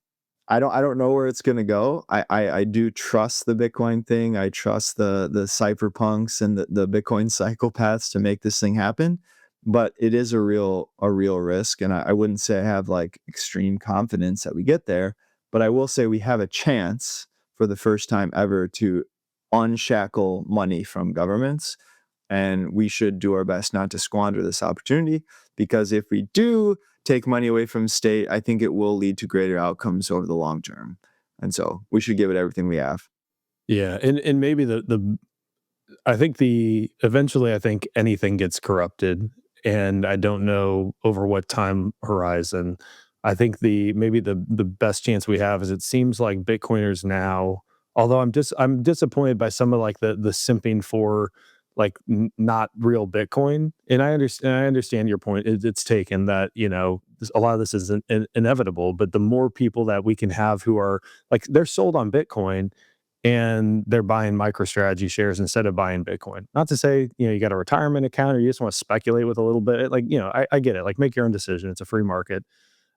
I don't know where it's gonna go. I do trust the Bitcoin thing. I trust the cypherpunks and the Bitcoin psychopaths to make this thing happen, but it is a real risk, and I wouldn't say I have like extreme confidence that we get there, but I will say we have a chance for the first time ever to unshackle money from governments, and we should do our best not to squander this opportunity, because if we do take money away from state, I think it will lead to greater outcomes over the long term. And so we should give it everything we have.
Yeah, and maybe the I think the eventually I think anything gets corrupted, and I don't know over what time horizon. I think the best chance we have is it seems like Bitcoiners now, although I'm disappointed by some of like the simping for like not real Bitcoin. And I understand your point. It's taken that, a lot of this is inevitable, but the more people that we can have who are like they're sold on Bitcoin and they're buying MicroStrategy shares instead of buying Bitcoin. Not to say, you got a retirement account or you just want to speculate with a little bit. Like, I get it. Like, make your own decision. It's a free market.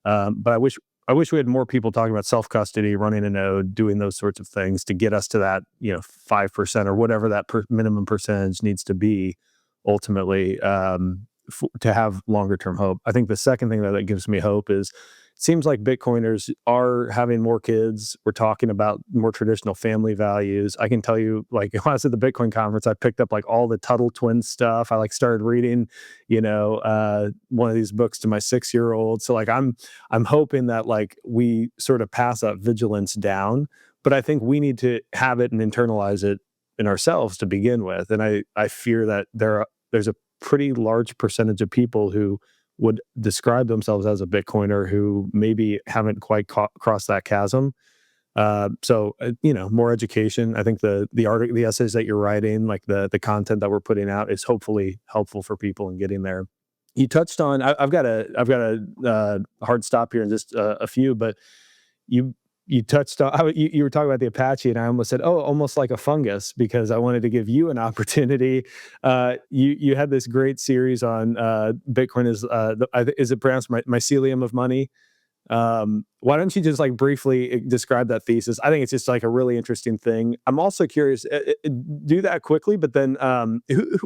But I wish we had more people talking about self custody, running a node, doing those sorts of things to get us to that, 5% or whatever that minimum percentage needs to be ultimately, to have longer term hope. I think the second thing that gives me hope is it seems like Bitcoiners are having more kids. We're talking about more traditional family values. I can tell you, like, when I was at the Bitcoin conference, I picked up like all the Tuttle Twins stuff. I like started reading, one of these books to my 6-year old. So like I'm hoping that like we sort of pass that vigilance down, but I think we need to have it and internalize it in ourselves to begin with. And I fear that there's a pretty large percentage of people who would describe themselves as a Bitcoiner who maybe haven't quite crossed that chasm. More education. I think the essays that you're writing, like the content that we're putting out, is hopefully helpful for people in getting there. You touched on. I've got a hard stop here in just a few, but you you touched on. You were talking about the Apache, and I almost said, "Oh, almost like a fungus," because I wanted to give you an opportunity. You had this great series on Bitcoin is it pronounced mycelium of money? Why don't you just like briefly describe that thesis? I think it's just like a really interesting thing. I'm also curious, do that quickly, but then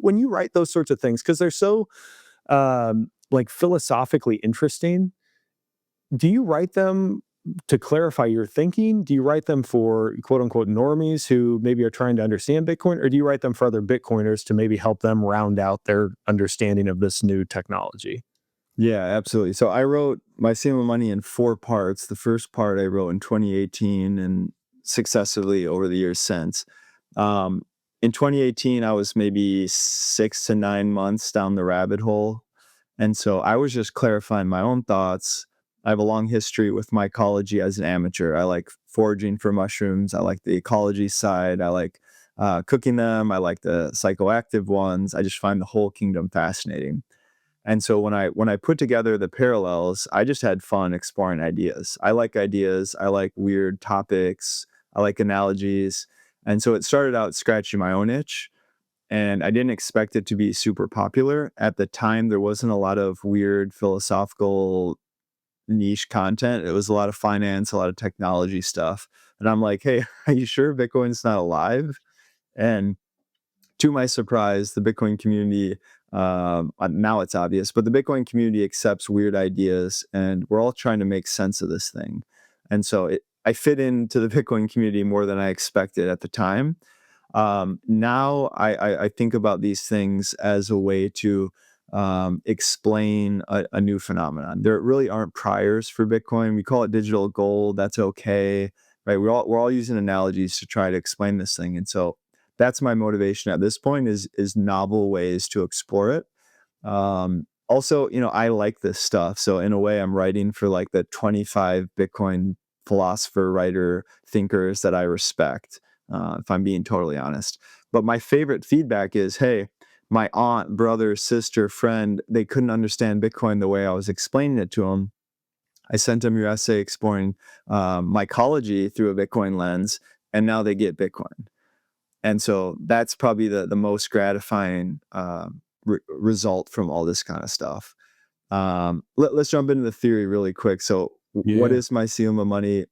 when you write those sorts of things, because they're so like philosophically interesting, do you write them to clarify your thinking? Do you write them for quote unquote normies who maybe are trying to understand Bitcoin, or do you write them for other Bitcoiners to maybe help them round out their understanding of this new technology?
Yeah, absolutely. So I wrote My Same Money in 4 parts. The first part I wrote in 2018 and successively over the years since. Um, in 2018, I was maybe 6 to 9 months down the rabbit hole. And so I was just clarifying my own thoughts. I have a long history with mycology as an amateur. I like foraging for mushrooms. I like the ecology side. I like cooking them. I like the psychoactive ones. I just find the whole kingdom fascinating. And so when I put together the parallels, I just had fun exploring ideas. I like ideas. I like weird topics. I like analogies. And so it started out scratching my own itch. And I didn't expect it to be super popular. At the time, there wasn't a lot of weird philosophical niche content. It was a lot of finance, a lot of technology stuff. And I'm like, hey, are you sure Bitcoin's not alive? And to my surprise, the Bitcoin community, now it's obvious, but the Bitcoin community accepts weird ideas, and we're all trying to make sense of this thing. And so I fit into the Bitcoin community more than I expected at the time. Now I think about these things as a way to explain a new phenomenon. There really aren't priors for Bitcoin. We call it digital gold. That's okay, right? We're all using analogies to try to explain this thing, and so that's my motivation at this point is novel ways to explore it. Also, I like this stuff. So in a way, I'm writing for like the 25 Bitcoin philosopher, writer, thinkers that I respect, if I'm being totally honest. But my favorite feedback is, hey, my aunt, brother, sister, friend, they couldn't understand Bitcoin the way I was explaining it to them. I sent them your essay exploring mycology through a Bitcoin lens, and now they get Bitcoin. And so that's probably the most gratifying result from all this kind of stuff. Let's jump into the theory really quick. So, what
Yeah.
is mycelium of money?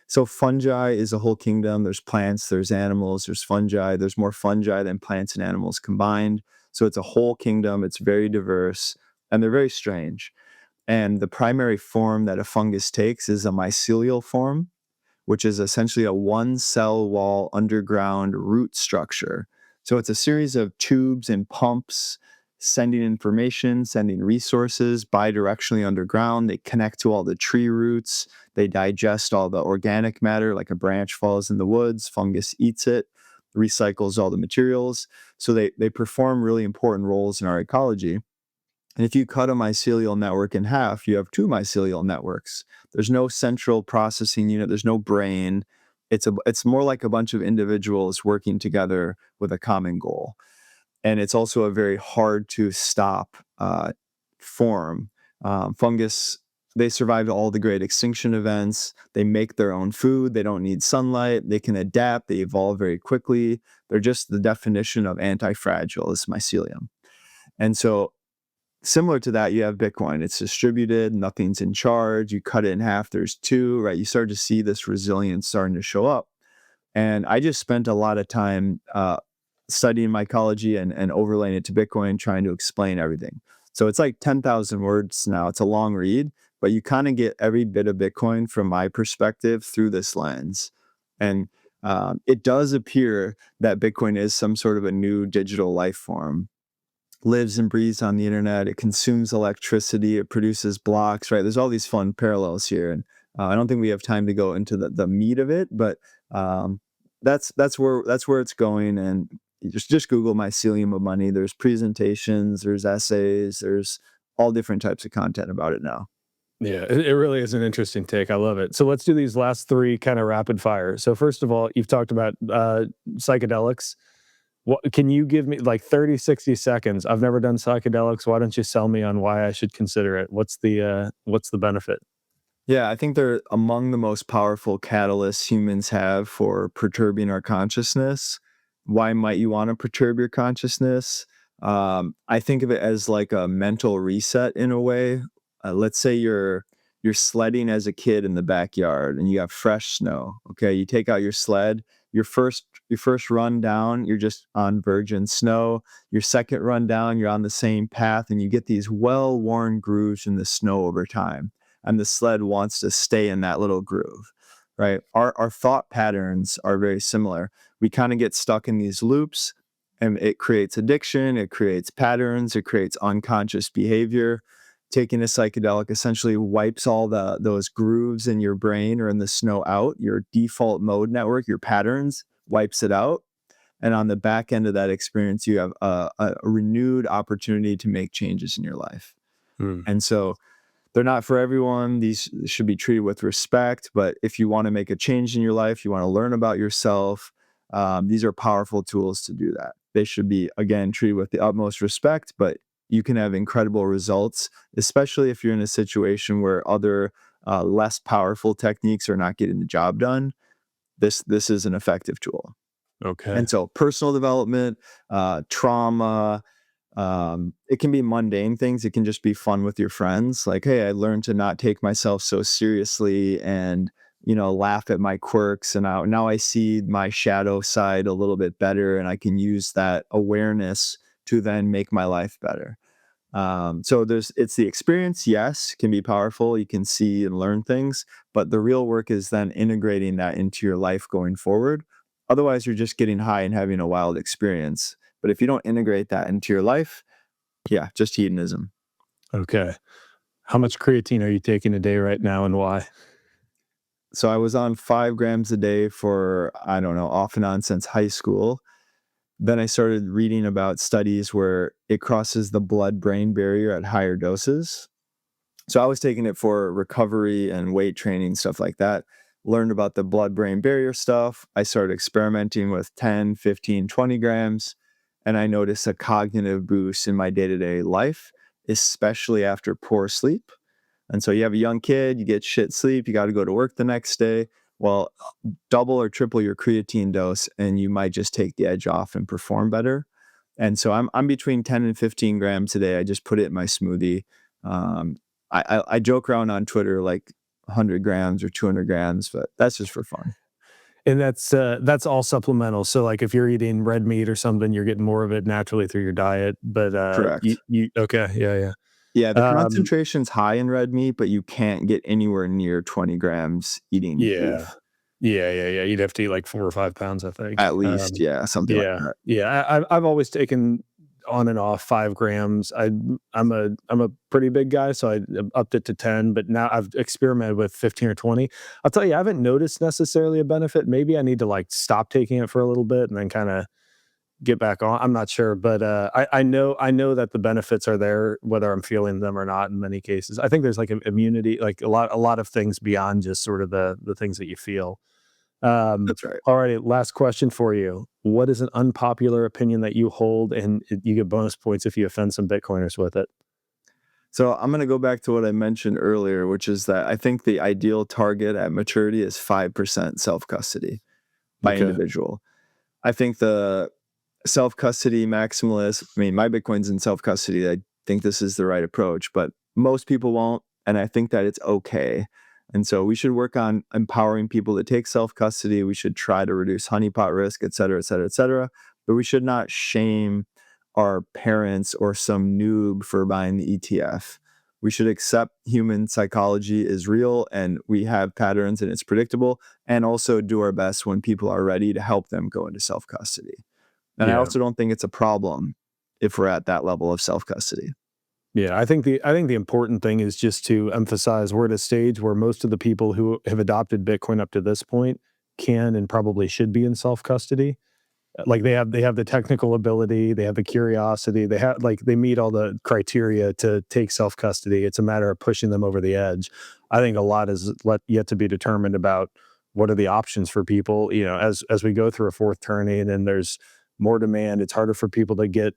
So, fungi is a whole kingdom. There's plants, there's animals, there's fungi. There's more fungi than plants and animals combined. So, it's a whole kingdom. It's very diverse, and they're very strange. And the primary form that a fungus takes is a mycelial form, which is essentially a one cell wall underground root structure. So it's a series of tubes and pumps sending information, sending resources bidirectionally underground. They connect to all the tree roots. They digest all the organic matter, like a branch falls in the woods, fungus eats it, recycles all the materials. So they perform really important roles in our ecology. And if you cut a mycelial network in half, you have 2 mycelial networks. There's no central processing unit, there's no brain. It's more like a bunch of individuals working together with a common goal. And it's also a very hard to stop form. Fungus, they survived all the great extinction events. They make their own food. They don't need sunlight. They can adapt. They evolve very quickly. They're just the definition of anti-fragile, is mycelium. And so similar to that, you have Bitcoin. It's distributed, nothing's in charge. You cut it in half, there's 2, right? You start to see this resilience starting to show up. And I just spent a lot of time studying mycology and overlaying it to Bitcoin, trying to explain everything. So it's like 10,000 words now. It's a long read, but you kind of get every bit of Bitcoin from my perspective through this lens. And it does appear that Bitcoin is some sort of a new digital life form, lives and breathes on the internet. It consumes electricity. It produces blocks, right? There's all these fun parallels here. And I don't think we have time to go into the meat of it, but um, that's where it's going. And you just Google mycelium of money. There's presentations, there's essays, there's all different types of content about it now.
Yeah, it really is an interesting take. I love it. So let's do these last three kind of rapid fire. So first of all, you've talked about psychedelics. What can you give me like 30, 60 seconds? I've never done psychedelics. Why don't you sell me on why I should consider it? What's the benefit?
Yeah, I think they're among the most powerful catalysts humans have for perturbing our consciousness. Why might you want to perturb your consciousness? I think of it as like a mental reset in a way. Let's say you're sledding as a kid in the backyard and you have fresh snow. Okay, you take out your sled. Your first run down, you're just on virgin snow. Your second run down, you're on the same path, and you get these well-worn grooves in the snow over time, and the sled wants to stay in that little groove, right? Our thought patterns are very similar. We kind of get stuck in these loops, and it creates addiction, it creates patterns, it creates unconscious behavior. Taking a psychedelic essentially wipes all those grooves in your brain or in the snow out. Your default mode network, your patterns, wipes it out. And on the back end of that experience, you have a renewed opportunity to make changes in your life.
Hmm.
And so they're not for everyone. These should be treated with respect. But if you want to make a change in your life, you want to learn about yourself, these are powerful tools to do that. They should be, again, treated with the utmost respect, but you can have incredible results, especially if you're in a situation where other less powerful techniques are not getting the job done. This is an effective tool.
Okay.
And so personal development, trauma, it can be mundane things. It can just be fun with your friends. Like, hey, I learned to not take myself so seriously and, laugh at my quirks. And now I see my shadow side a little bit better, and I can use that awareness to then make my life better. So it's the experience, yes, can be powerful. You can see and learn things, but the real work is then integrating that into your life going forward. Otherwise, you're just getting high and having a wild experience. But if you don't integrate that into your life, yeah, just hedonism.
Okay. How much creatine are you taking a day right now and why?
So I was on 5 grams a day for, I don't know, off and on since high school. Then I started reading about studies where it crosses the blood brain barrier at higher doses. So I was taking it for recovery and weight training, stuff like that. Learned about the blood brain barrier stuff. I started experimenting with 10, 15, 20 grams, and I noticed a cognitive boost in my day to day life, especially after poor sleep. And so you have a young kid, you get shit sleep, you got to go to work the next day. Well, double or triple your creatine dose, and you might just take the edge off and perform better. And so I'm between 10 and 15 grams a day. I just put it in my smoothie. Um, I joke around on Twitter like 100 grams or 200 grams, but that's just for fun.
And that's all supplemental. So like if you're eating red meat or something, you're getting more of it naturally through your diet. But
Correct.
you okay, yeah,
Yeah, the
yeah.
concentration's high in red meat, but you can't get anywhere near 20 grams eating
Yeah.
beef.
Yeah. You'd have to eat like 4 or 5 pounds, I think.
At least, yeah, something like
Yeah,
that.
yeah. I've always taken on and off 5 grams. I'm a pretty big guy, so I upped it to 10, but now I've experimented with 15 or 20. I'll tell you, I haven't noticed necessarily a benefit. Maybe I need to like stop taking it for a little bit and then kind of get back on. I'm not sure, but I know that the benefits are there, whether I'm feeling them or not. In many cases, I think there's like an immunity, like a lot of things beyond just sort of the things that you feel.
That's right.
All righty, last question for you. What is an unpopular opinion that you hold, and you get bonus points if you offend some Bitcoiners with it?
So I'm going to go back to what I mentioned earlier, which is that I think the ideal target at maturity is 5% self custody by
Okay.
individual. I think the self custody maximalist, I mean, my Bitcoin's in self custody. I think this is the right approach, but most people won't. And I think that it's okay. And so we should work on empowering people to take self custody. We should try to reduce honeypot risk, et cetera, et cetera, et cetera. But we should not shame our parents or some noob for buying the ETF. We should accept human psychology is real and we have patterns and it's predictable, and also do our best when people are ready to help them go into self custody. And I
Yeah.
also don't think it's a problem if we're at that level of self custody.
Yeah, I think the important thing is just to emphasize we're at a stage where most of the people who have adopted Bitcoin up to this point can and probably should be in self-custody. Like they have the technical ability, they have the curiosity, they meet all the criteria to take self-custody. It's a matter of pushing them over the edge. I think a lot is yet to be determined about what are the options for people, as we go through a fourth turning and there's more demand. It's harder for people to get,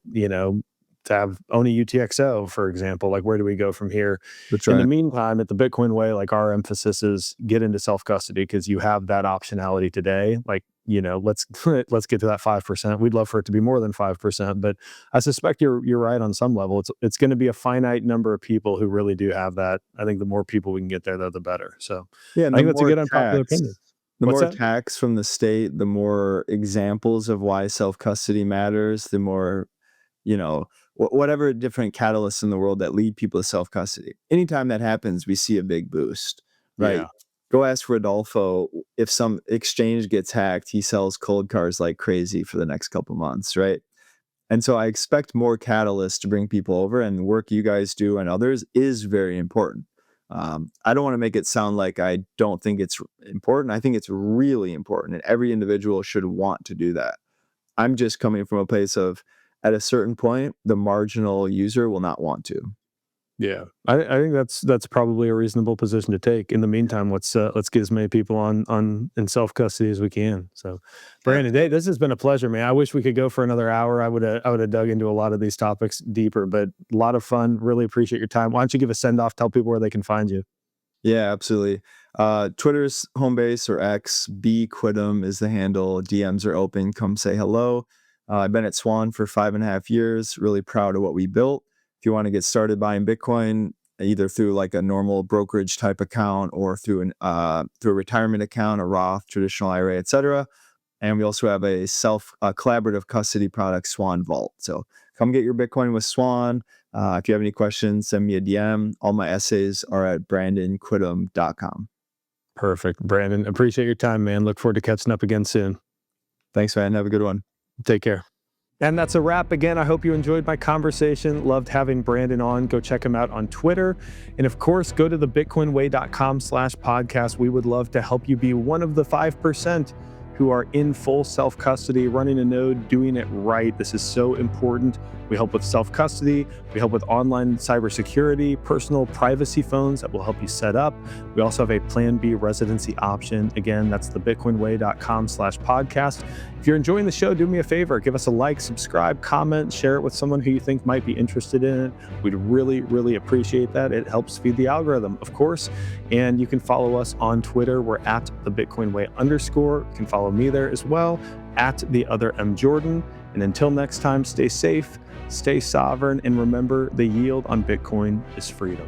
to own a UTXO, for example. Like, where do we go from here?
That's
In the
right.
meantime, at the Bitcoin way, like, our emphasis is get into self-custody because you have that optionality today. Like, let's let's get to that 5%. We'd love for it to be more than 5%, but I suspect you're right on some level. It's going to be a finite number of people who really do have that. I think the more people we can get there, though, the better. So
Yeah, and
I think that's a good unpopular opinion.
the
What's
more
that?
tax from the state, the more examples of why self-custody matters, the more, whatever different catalysts in the world that lead people to self-custody. Anytime that happens, we see a big boost, right?
Yeah.
Go ask Rodolfo if some exchange gets hacked, he sells cold cars like crazy for the next couple months, right? And so I expect more catalysts to bring people over, and the work you guys do and others is very important. I don't want to make it sound like I don't think it's important. I think it's really important, and every individual should want to do that. I'm just coming from a place of, at a certain point, the marginal user will not want to.
Yeah, I think that's probably a reasonable position to take. In the meantime, let's get as many people on in self custody as we can. So,
Yeah.
Brandon, hey, this has been a pleasure, man. I wish we could go for another hour. I would have dug into a lot of these topics deeper, but a lot of fun. Really appreciate your time. Why don't you give a send off? Tell people where they can find you.
Yeah, absolutely. Twitter's home base, or X, Quittem is the handle. DMs are open. Come say hello. I've been at Swan for 5.5 years. Really proud of what we built. If you want to get started buying Bitcoin, either through like a normal brokerage type account or through a retirement account, a Roth, traditional IRA, etc. And we also have a collaborative custody product, Swan Vault. So come get your Bitcoin with Swan. If you have any questions, send me a DM. All my essays are at brandonquittem.com.
Perfect, Brandon. Appreciate your time, man. Look forward to catching up again soon.
Thanks, man. Have a good one.
Take care. And that's a wrap. Again, I hope you enjoyed my conversation. Loved having Brandon on. Go check him out on Twitter. And of course, go to thebitcoinway.com/podcast. We would love to help you be one of the 5% who are in full self-custody, running a node, doing it right. This is so important. We help with self-custody. We help with online cybersecurity, personal privacy phones that will help you set up. We also have a Plan B residency option. Again, that's thebitcoinway.com/podcast. If you're enjoying the show, do me a favor, give us a like, subscribe, comment, share it with someone who you think might be interested in it. We'd really, really appreciate that. It helps feed the algorithm, of course. And you can follow us on Twitter. We're at @thebitcoinway_. You can follow me there as well, @theothermjordan. And until next time, stay safe, stay sovereign, and remember, the yield on Bitcoin is freedom.